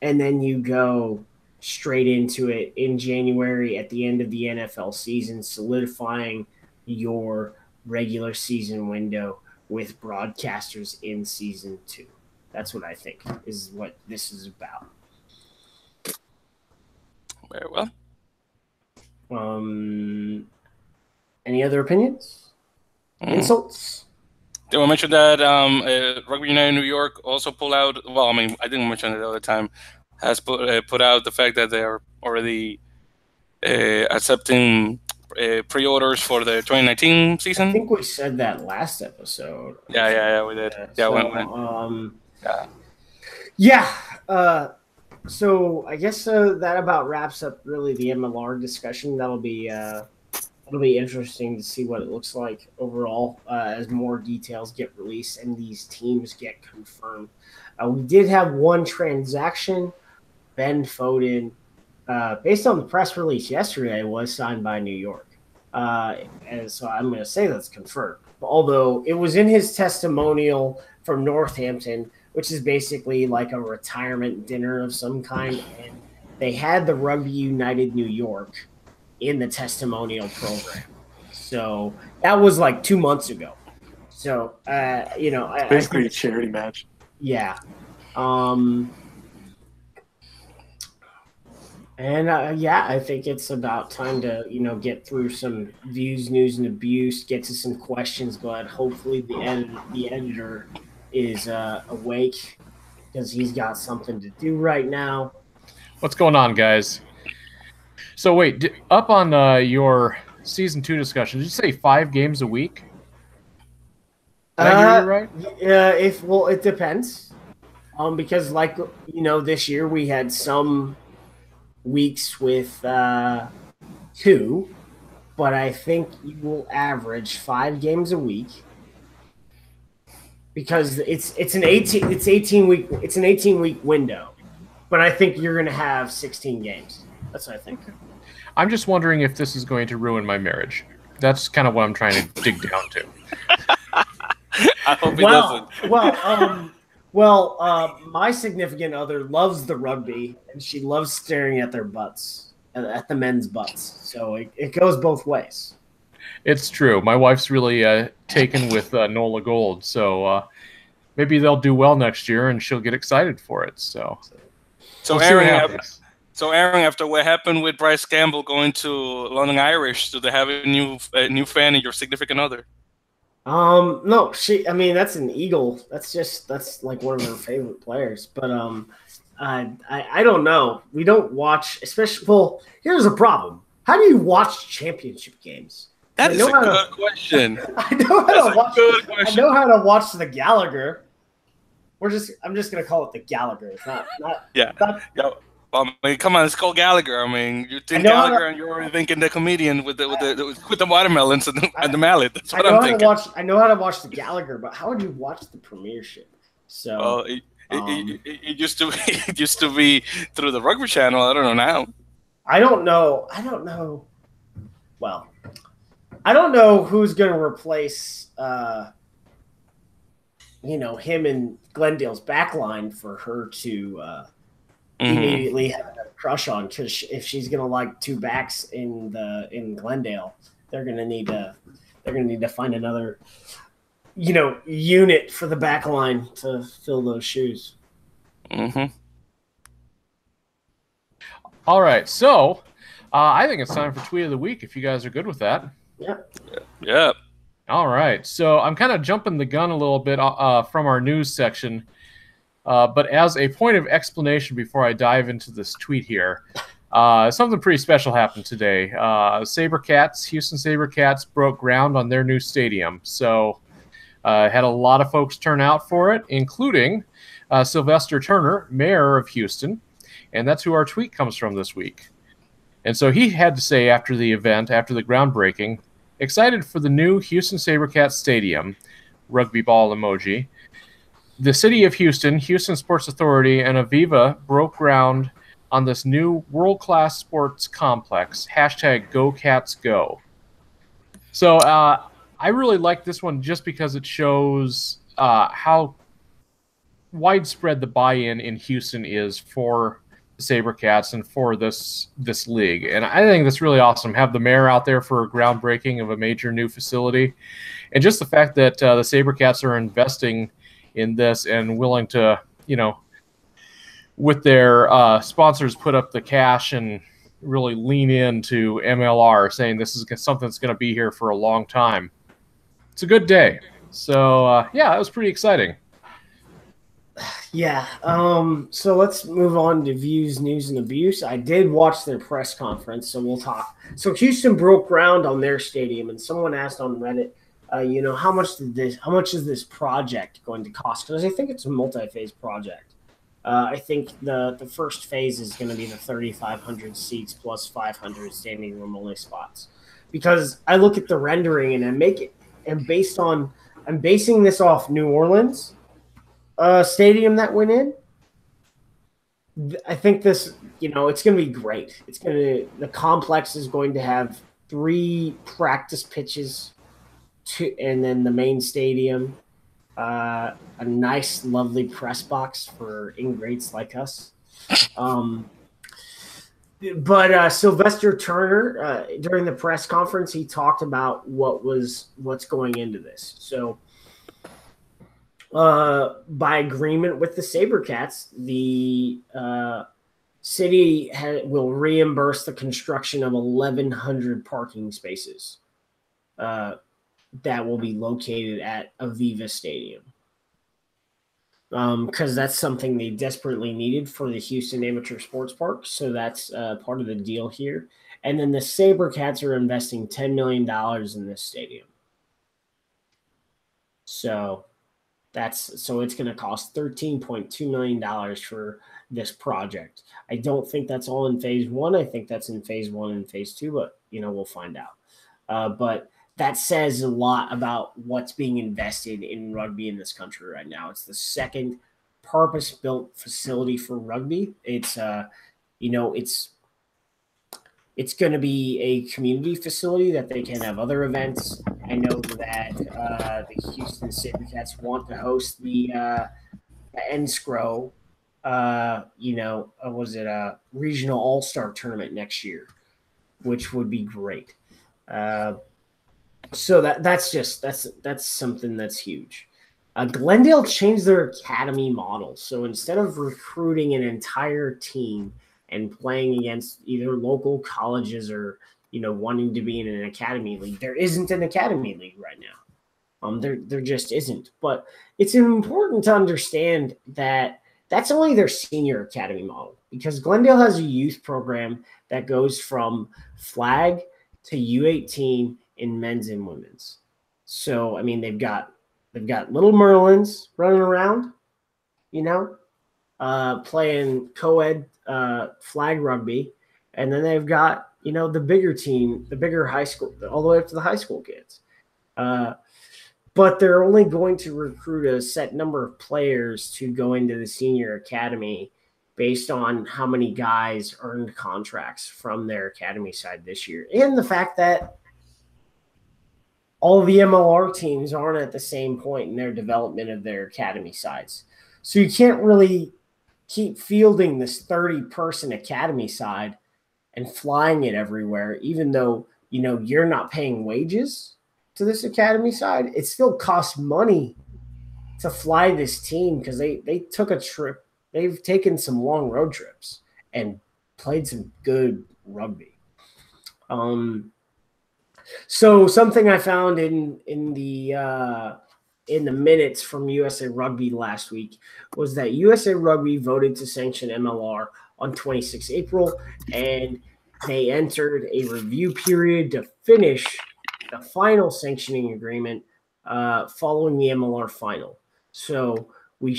and then you go straight into it in January at the end of the NFL season, solidifying your regular season window with broadcasters in season 2. That's what I think is what this is about. Very well. Any other opinions? Insults? Did I mention that Rugby United New York also pulled out? Well, I mean, I didn't mention it the other time. Has put out the fact that they are already accepting pre-orders for the 2019 season. I think we said that last episode. Yeah, we did. So I guess that about wraps up really the MLR discussion. That'll be interesting to see what it looks like overall as more details get released and these teams get confirmed. We did have one transaction. Ben Foden, based on the press release yesterday, was signed by New York. And so I'm going to say that's confirmed. Although it was in his testimonial from Northampton, which is basically like a retirement dinner of some kind. And they had the Rugby United New York in the testimonial program. So that was like 2 months ago. So, basically a charity match. Yeah. I think it's about time to, get through some views, news, and abuse, get to some questions, but hopefully the editor is awake because he's got something to do right now. What's going on, guys? So wait, up on your season 2 discussion, did you say 5 games a week? Did I hear you right? It depends. Because this year we had some weeks with 2, but I think you will average 5 games a week because it's an 18 week window, but I think you're going to have 16 games. That's what I think. I'm just wondering if this is going to ruin my marriage. That's kind of what I'm trying to dig down to. I hope it doesn't. My significant other loves the rugby, and she loves staring at their butts, at the men's butts. So it goes both ways. It's true. My wife's really taken with Nola Gold, so maybe they'll do well next year, and she'll get excited for it. So we'll Aaron, after what happened with Bryce Campbell going to London Irish, do they have a new fan in your significant other? No, that's an Eagle. That's like one of her favorite players. But I don't know. We don't watch, especially. Well, here's a problem. How do you watch championship games? That is a good question. I know how to watch the Gallagher. I'm just gonna call it the Gallagher. It's not. Yeah. I mean, come on, it's called Gallagher. I mean, you think Gallagher, and you're already thinking the comedian with the watermelons and the mallet. That's what I'm thinking. I know how to watch the Gallagher, but how would you watch the Premiership? So, it used to be through the Rugby channel. I don't know now. I don't know. Well, I don't know who's going to replace, him and Glendale's backline for her to. Immediately have a crush on, because if she's gonna like 2 backs in Glendale, they're gonna need to find another unit for the back line to fill those shoes. All right, so I think it's time for Tweet of the Week, if you guys are good with that. Yeah. All right, so I'm kind of jumping the gun a little bit from our news section. But as a point of explanation before I dive into this tweet here, something pretty special happened today. Houston SaberCats broke ground on their new stadium. So had a lot of folks turn out for it, including Sylvester Turner, mayor of Houston, And that's who our tweet comes from this week. And so he had to say after the event, after the groundbreaking, excited for the new Houston SaberCats Stadium, rugby ball emoji. The city of Houston, Houston Sports Authority, and Aviva broke ground on this new world-class sports complex, #GoCatsGo. So I really like this one just because it shows how widespread the buy-in in Houston is for the SaberCats and for this league. And I think that's really awesome. Have the mayor out there for a groundbreaking of a major new facility. And just the fact that the SaberCats are investing in this and willing to, with their sponsors put up the cash and really lean into MLR, saying this is something that's going to be here for a long time. It's a good day. So, that was pretty exciting. Yeah. So let's move on to views, news, and abuse. I did watch their press conference, so we'll talk. So Houston broke ground on their stadium, and someone asked on Reddit, how much is this project going to cost? Because I think it's a multi-phase project. I think the first phase is going to be the 3,500 seats plus 500 standing room only spots. Because I look at the rendering and I'm basing this off New Orleans stadium that went in. I think this, it's going to be great. The complex is going to have 3 practice pitches, and then the main stadium, a nice, lovely press box for ingrates like us. But Sylvester Turner, during the press conference, he talked about what's going into this. So, by agreement with the SaberCats, the city will reimburse the construction of 1,100 parking spaces that will be located at Aviva Stadium. Because that's something they desperately needed for the Houston Amateur Sports Park. So that's part of the deal here. And then the SaberCats are investing $10 million in this stadium. So it's going to cost $13.2 million for this project. I don't think that's all in phase 1. I think that's in phase 1 and phase 2, but we'll find out. But that says a lot about what's being invested in rugby in this country right now. It's the second purpose-built facility for rugby. It's it's going to be a community facility that they can have other events. I know that the Houston SaberCats want to host the NSCRO, regional all-star tournament next year, which would be great. So that's something that's huge. Glendale changed their academy model. So instead of recruiting an entire team and playing against either local colleges or, wanting to be in an academy league, there isn't an academy league right now. There just isn't. But it's important to understand that that's only their senior academy model, because Glendale has a youth program that goes from flag to U18 in men's and women's. So, they've got little Merlins running around, playing co-ed flag rugby. And then they've got, the bigger team, the bigger high school, all the way up to the high school kids. But they're only going to recruit a set number of players to go into the senior academy based on how many guys earned contracts from their academy side this year. And the fact that all the MLR teams aren't at the same point in their development of their academy sides. So you can't really keep fielding this 30-person academy side and flying it everywhere, even though, you're not paying wages to this academy side. It still costs money to fly this team because they took a trip. They've taken some long road trips and played some good rugby. So something I found in the minutes from USA Rugby last week was that USA Rugby voted to sanction MLR on 26 April, and they entered a review period to finish the final sanctioning agreement following the MLR final. So we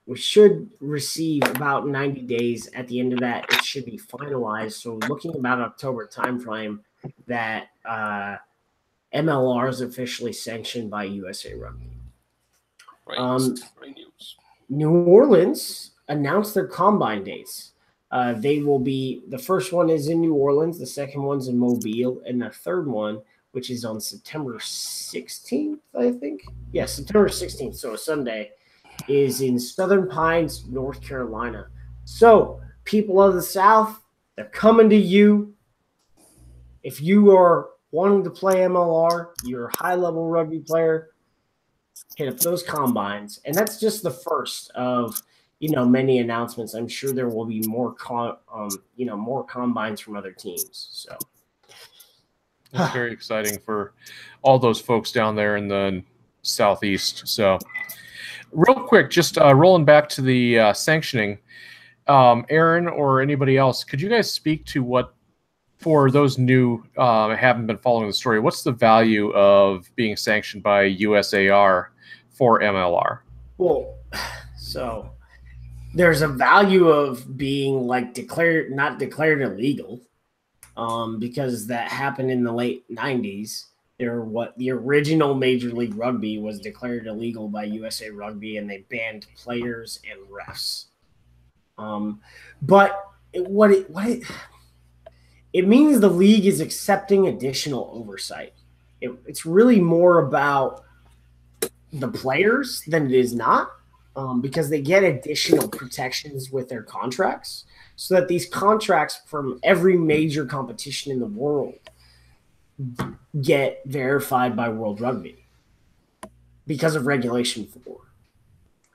We should receive about 90 days. At the end of that, it should be finalized. So looking about October timeframe, that MLR is officially sanctioned by USA Rugby. Great news. New Orleans announced their combine dates. They will be, the first one is in New Orleans, the second one's in Mobile, and the third one, which is on September 16th, I think. Yeah, September 16th, so a Sunday, is in Southern Pines, North Carolina. So, people of the South, they're coming to you. If you are wanting to play MLR, you're a high-level rugby player, hit up those combines. And that's just the first of, many announcements. I'm sure there will be more more combines from other teams. So it's very exciting for all those folks down there in the Southeast. So real quick, just rolling back to the sanctioning, Aaron or anybody else, could you guys speak to what, for those new haven't been following the story, what's the value of being sanctioned by USAR for MLR? Well, so there's a value of being not declared illegal, because that happened in the late 90s. The original Major League Rugby was declared illegal by USA Rugby, and they banned players and refs. But it means the league is accepting additional oversight. It's really more about the players than it is not, because they get additional protections with their contracts, so that these contracts from every major competition in the world get verified by World Rugby because of Regulation 4.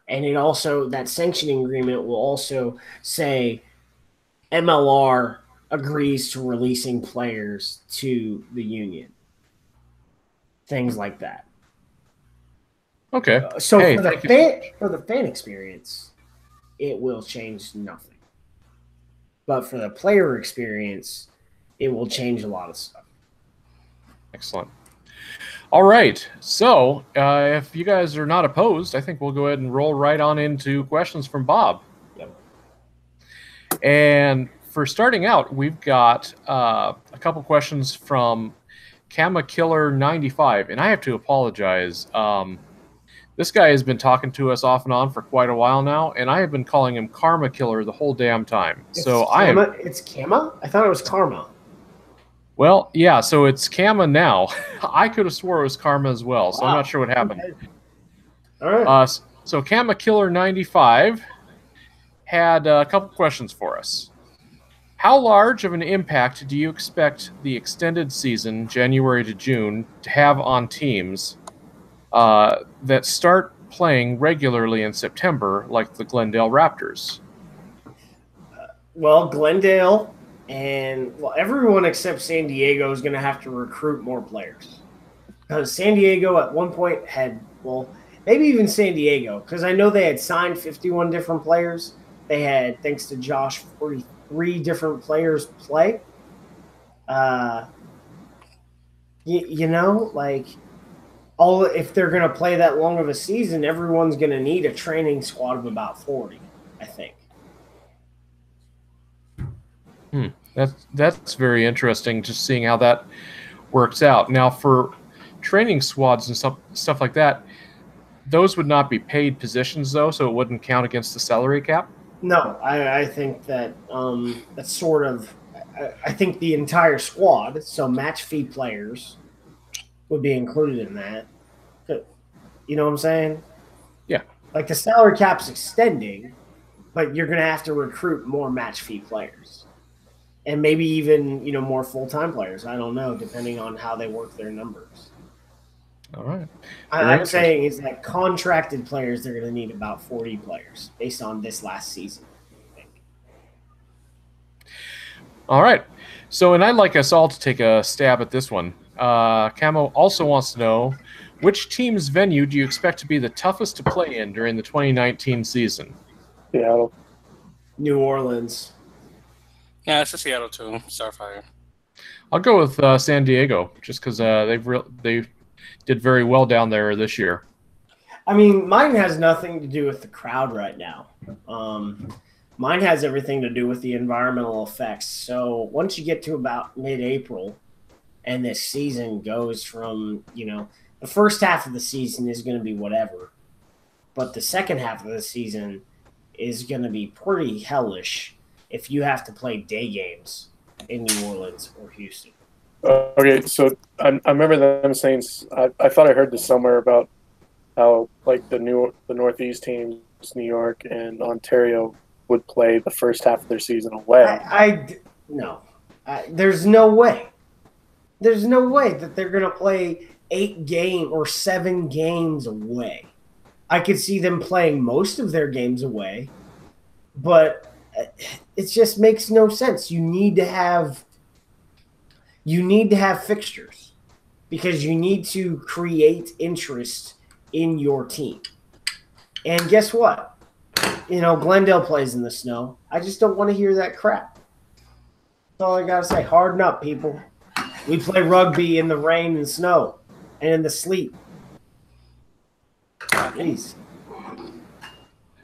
And it also, that sanctioning agreement will also say MLR agrees to releasing players to the union. Things like that. Okay. So for the fan experience, it will change nothing. But for the player experience, it will change a lot of stuff. Excellent. All right. So if you guys are not opposed, I think we'll go ahead and roll right on into questions from Bob. Yep. And for starting out, we've got a couple questions from Kama Killer 95, and I have to apologize. This guy has been talking to us off and on for quite a while now, and I have been calling him Karma Killer the whole damn time. It's Kama? I thought it was Karma. Well, yeah, so it's Kama now. I could have swore it was Karma as well, so I'm not sure what happened. Okay. All right. So Kama Killer 95 had a couple questions for us. How large of an impact do you expect the extended season, January to June, to have on teams that start playing regularly in September, like the Glendale Raptors? Well, Glendale and everyone except San Diego is going to have to recruit more players, because San Diego at one point had, maybe even San Diego, because I know they had signed 51 different players. They had, thanks to Josh, 43 different players play. If they're going to play that long of a season, everyone's going to need a training squad of about 40, I think. That's very interesting, just seeing how that works out. Now, for training squads and stuff like that, those would not be paid positions, though, so it wouldn't count against the salary cap? No, I think that that's sort of – I think the entire squad, so match fee players, would be included in that. You know what I'm saying? Yeah. Like the salary cap's extending, but you're going to have to recruit more match fee players. And maybe even, more full-time players. I don't know, depending on how they work their numbers. All right. I'm saying is that contracted players, they're going to need about 40 players based on this last season, I think. All right. So, and I'd like us all to take a stab at this one. Camo also wants to know, which team's venue do you expect to be the toughest to play in during the 2019 season? Seattle. New Orleans. Yeah, it's a Seattle too. Starfire. I'll go with San Diego, just because they did very well down there this year. I mean, mine has nothing to do with the crowd right now. Mine has everything to do with the environmental effects. So once you get to about mid-April and this season goes from, the first half of the season is going to be whatever, but the second half of the season is going to be pretty hellish if you have to play day games in New Orleans or Houston. Okay, so I remember them saying, I thought I heard this somewhere about how like the Northeast teams, New York and Ontario, would play the first half of their season away. No. There's no way. There's no way that they're going to play 7 games away. I could see them playing most of their games away, but it just makes no sense. You need to have fixtures because you need to create interest in your team. And guess what? Glendale plays in the snow. I just don't want to hear that crap. That's all I got to say. Harden up, people. We play rugby in the rain and snow and in the sleet. Please.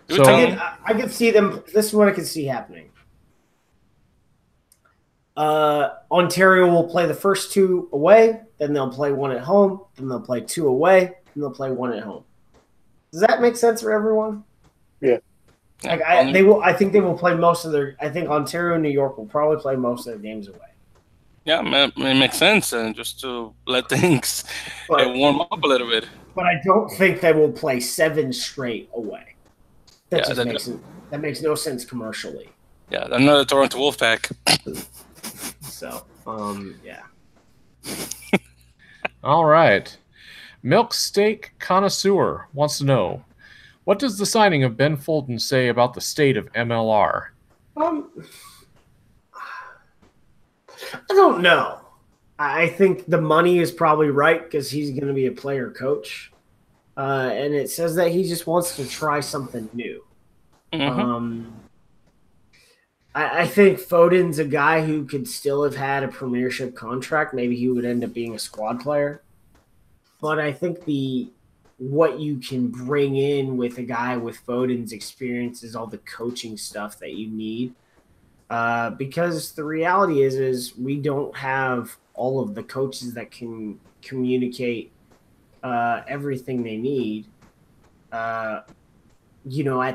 So, I could see them. This is what I could see happening. Ontario will play the first 2 away, then they'll play 1 at home, then they'll play 2 away, and they'll play 1 at home. Does that make sense for everyone? Yeah. I think they will play most of their. I think Ontario and New York will probably play most of their games away. Yeah, it makes sense, and just to let things warm up a little bit. But I don't think they will play 7 straight away. That makes no sense commercially. Yeah, another Toronto Wolfpack. So, yeah. All right. Milk Steak Connoisseur wants to know, what does the signing of Ben Fulton say about the state of MLR? I don't know. I think the money is probably right because he's going to be a player coach. And it says that he just wants to try something new. Mm-hmm. I think Foden's a guy who could still have had a premiership contract. Maybe he would end up being a squad player. But I think what you can bring in with a guy with Foden's experience is all the coaching stuff that you need. Because the reality is we don't have all of the coaches that can communicate everything they need, at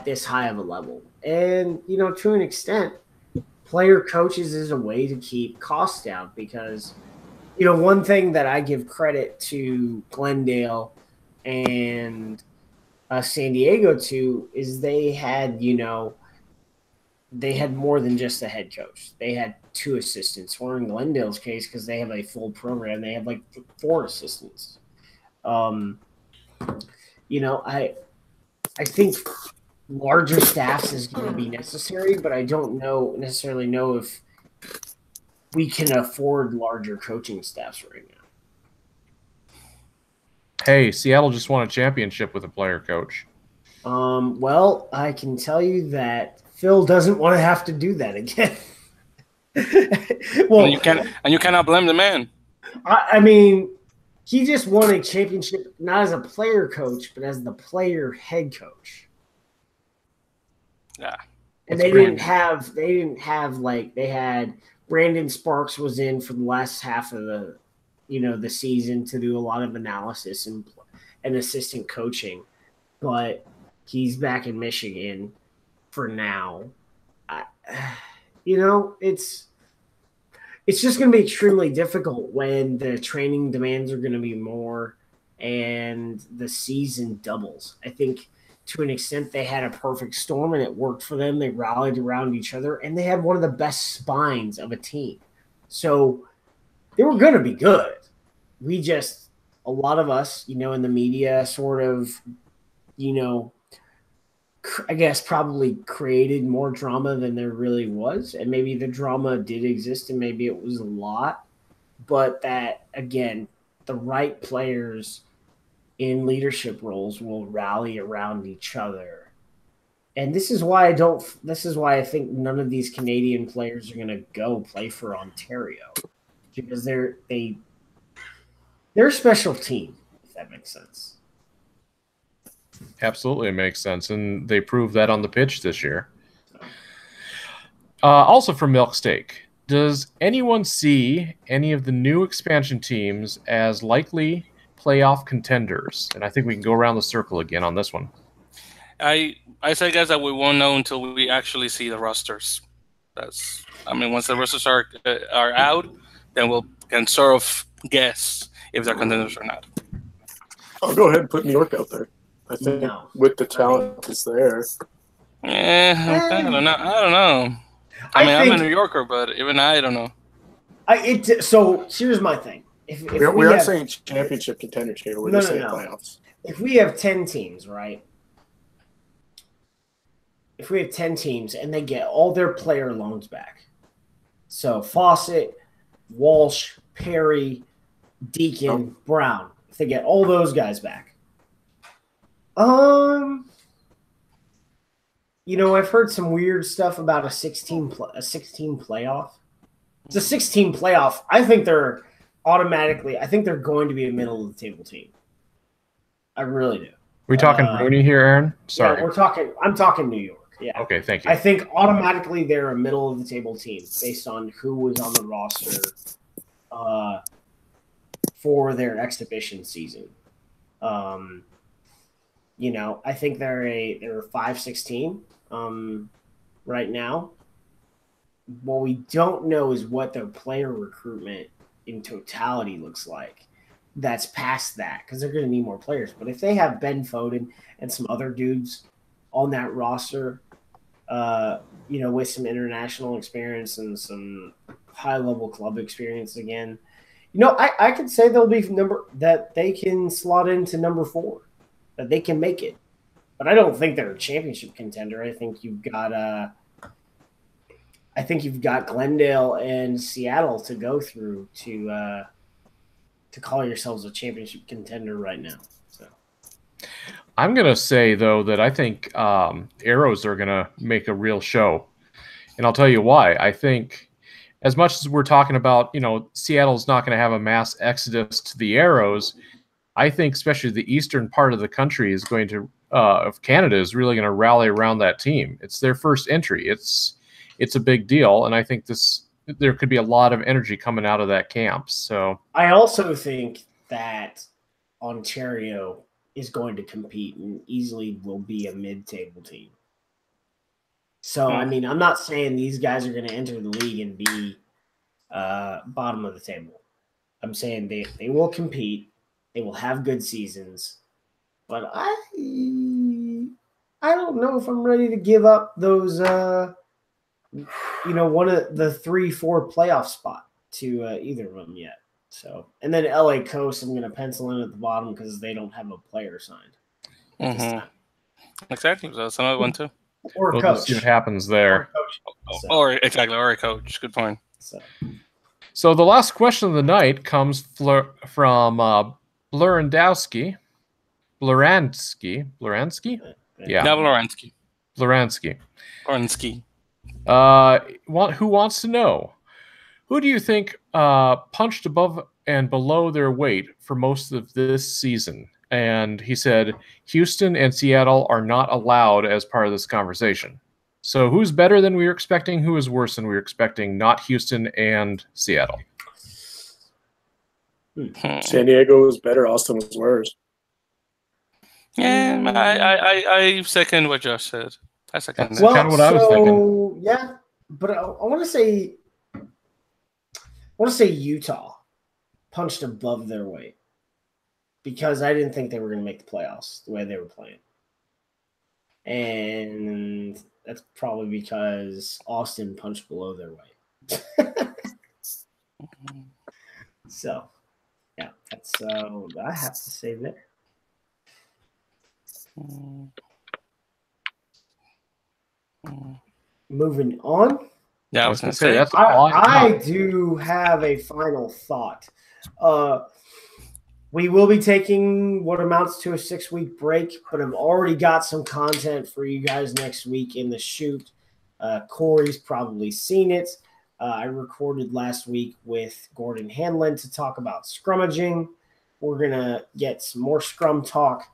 this high of a level. And, to an extent, player coaches is a way to keep costs down because, one thing that I give credit to Glendale and San Diego to is they had more than just a head coach. They had 2 assistants. Or in Glendale's case, because they have a full program, they have like 4 assistants. I think larger staffs is going to be necessary, but I don't necessarily know if we can afford larger coaching staffs right now. Hey, Seattle just won a championship with a player coach. Well, I can tell you that Phil doesn't want to have to do that again. Well, you cannot blame the man. I mean, he just won a championship not as a player coach, but as the player head coach. Yeah. And they had Brandon Sparks was in for the last half of the season to do a lot of analysis and assistant coaching, but he's back in Michigan for now. It's just going to be extremely difficult when the training demands are going to be more and the season doubles. I think to an extent they had a perfect storm and it worked for them. They rallied around each other and they had one of the best spines of a team. So they were going to be good. A lot of us, in the media sort of, I guess probably created more drama than there really was. And maybe the drama did exist and maybe it was a lot. But that, again, the right players in leadership roles will rally around each other. And this is why I think none of these Canadian players are going to go play for Ontario because they're a special team, if that makes sense. Absolutely, it makes sense, and they proved that on the pitch this year. Also from Milk Steak, does anyone see any of the new expansion teams as likely playoff contenders? And I think we can go around the circle again on this one. I say, guys, that we won't know until we actually see the rosters. Once the rosters are out, then we can sort of guess if they're contenders or not. I'll go ahead and put New York out there. I think with the talent that's there. I don't know. I'm a New Yorker, but even I don't know. So here's my thing. If we aren't saying championship contenders here. We're just saying playoffs. If we have 10 teams, right? If we have 10 teams and they get all their player loans back, so Fawcett, Walsh, Perry, Deacon, Brown, if they get all those guys back, I've heard some weird stuff about a 16 playoff. It's a 16 playoff. I think they're going to be a middle of the table team. I really do. We talking Rooney here, Aaron? Sorry. Yeah, I'm talking New York. Yeah. Okay, thank you. I think automatically they're a middle of the table team based on who was on the roster for their exhibition season. I think they're a 5-16 right now. What we don't know is what their player recruitment in totality looks like. That's past that because they're going to need more players. But if they have Ben Foden and some other dudes on that roster, with some international experience and some high-level club experience again, I could say they'll be that they can slot into number 4, that they can make it. But I don't think they're a championship contender. I think you've got Glendale and Seattle to go through to call yourselves a championship contender right now. So I'm going to say, though, that I think Arrows are going to make a real show. And I'll tell you why. I think as much as we're talking about, Seattle's not going to have a mass exodus to the Arrows, I think especially the eastern part of the country is going to of Canada is really going to rally around that team. It's their first entry. It's a big deal, and I think there could be a lot of energy coming out of that camp. So I also think that Ontario is going to compete and easily will be a mid-table team. So, I'm not saying these guys are going to enter the league and be bottom of the table. I'm saying they will compete. They will have good seasons. But I don't know if I'm ready to give up those, one of the 3-4 playoff spot to either of them yet. So, and then LA Coast, I'm going to pencil in at the bottom because they don't have a player signed. Exactly. So that's another one too. Or a we'll coach. See what happens there. Or a coach. Good point. So the last question of the night comes from Blurandowski. Bluransky? Yeah. Bluransky. Who wants to know, who do you think punched above and below their weight for most of this season? And he said Houston and Seattle are not allowed as part of this conversation. So who's better than we were expecting? Who is worse than we were expecting? Not Houston and Seattle. San Diego was better. Austin was worse. Yeah, I second what Josh said. I second that. Well, kind of what I was thinking. Yeah, but I want to say Utah punched above their weight because I didn't think they were going to make the playoffs the way they were playing. And that's probably because Austin punched below their weight. So, yeah, that's what I have to say there. Moving on. Yeah, I was going to say that's I do have a final thought. We will be taking what amounts to a 6-week break, but I've already got some content for you guys next week in the shoot. Corey's probably seen it. I recorded last week with Gordon Hanlon to talk about scrummaging. We're going to get some more scrum talk.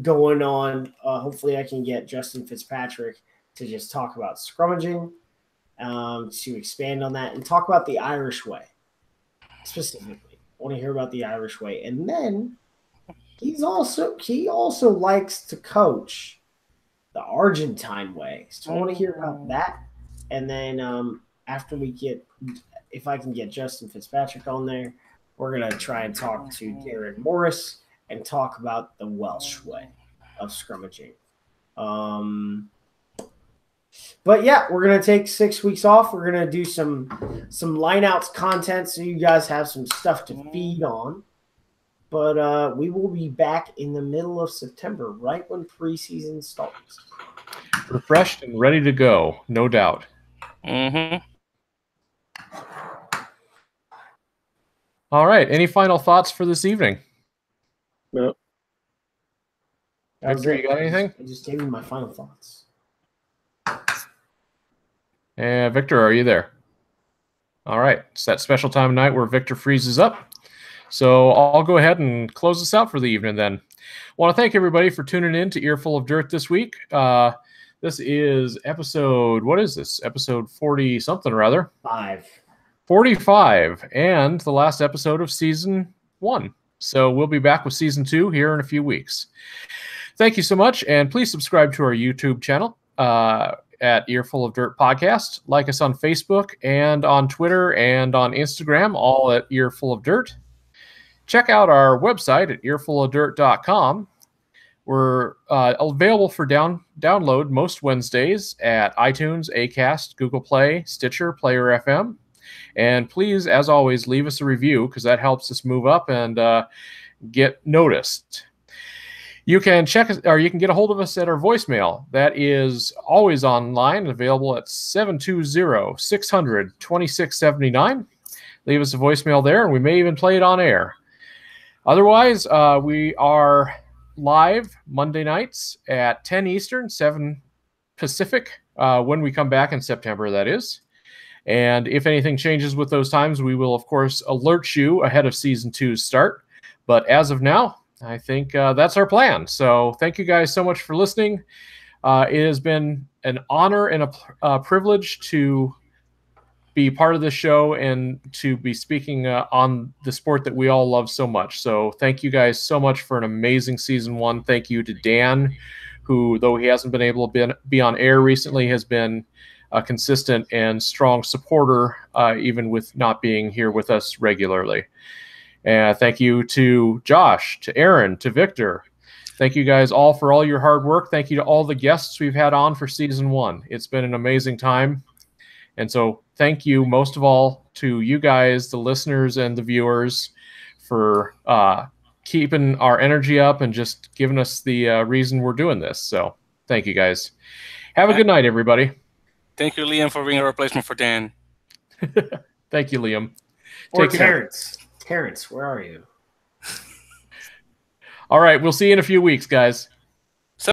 going on. Hopefully I can get Justin Fitzpatrick to just talk about scrummaging, to expand on that and talk about the Irish way specifically. I want to hear about the Irish way. And then he also likes to coach the Argentine way. So I want to hear about that. And then after if I can get Justin Fitzpatrick on there, we're going to try and talk to Darren Morris and talk about the Welsh way of scrummaging. But yeah, we're going to take 6 weeks off. We're going to do some lineouts content so you guys have some stuff to feed on. But we will be back in the middle of September, right when preseason starts. Refreshed and ready to go, no doubt. Mm-hmm. All right. Any final thoughts for this evening? No. Victor, you got anything? I just gave you my final thoughts. Victor, are you there? All right. It's that special time of night where Victor freezes up. So I'll go ahead and close this out for the evening then. I want to thank everybody for tuning in to Earful of Dirt this week. This is episode, what is this? Episode 40-something or other? 45, and the last episode of Season 1. So we'll be back with Season 2 here in a few weeks. Thank you so much, and please subscribe to our YouTube channel at Earful of Dirt Podcast. Like us on Facebook and on Twitter and on Instagram, all at Earful of Dirt. Check out our website at earfulofdirt.com. We're available for download most Wednesdays at iTunes, Acast, Google Play, Stitcher, Player FM. And please, as always, leave us a review because that helps us move up and get noticed. You can check us, or you can get a hold of us at our voicemail. That is always online, available at 720-600-2679. Leave us a voicemail there, and we may even play it on air. Otherwise, we are live Monday nights at 10 Eastern, 7 Pacific, when we come back in September, that is. And if anything changes with those times, we will, of course, alert you ahead of Season 2's start. But as of now, I think that's our plan. So thank you guys so much for listening. It has been an honor and a privilege to be part of the show and to be speaking on the sport that we all love so much. So thank you guys so much for an amazing Season 1. Thank you to Dan, who, though he hasn't been able to be on air recently, has been a consistent and strong supporter, even with not being here with us regularly. And thank you to Josh, to Aaron, to Victor. Thank you guys all for all your hard work. Thank you to all the guests we've had on for Season 1. It's been an amazing time. And so thank you most of all to you guys, the listeners and the viewers, for keeping our energy up and just giving us the reason we're doing this. So thank you guys. Have a good night, everybody. Thank you, Liam, for being a replacement for Dan. Thank you, Liam. Or Terrence. Terrence, where are you? All right. We'll see you in a few weeks, guys.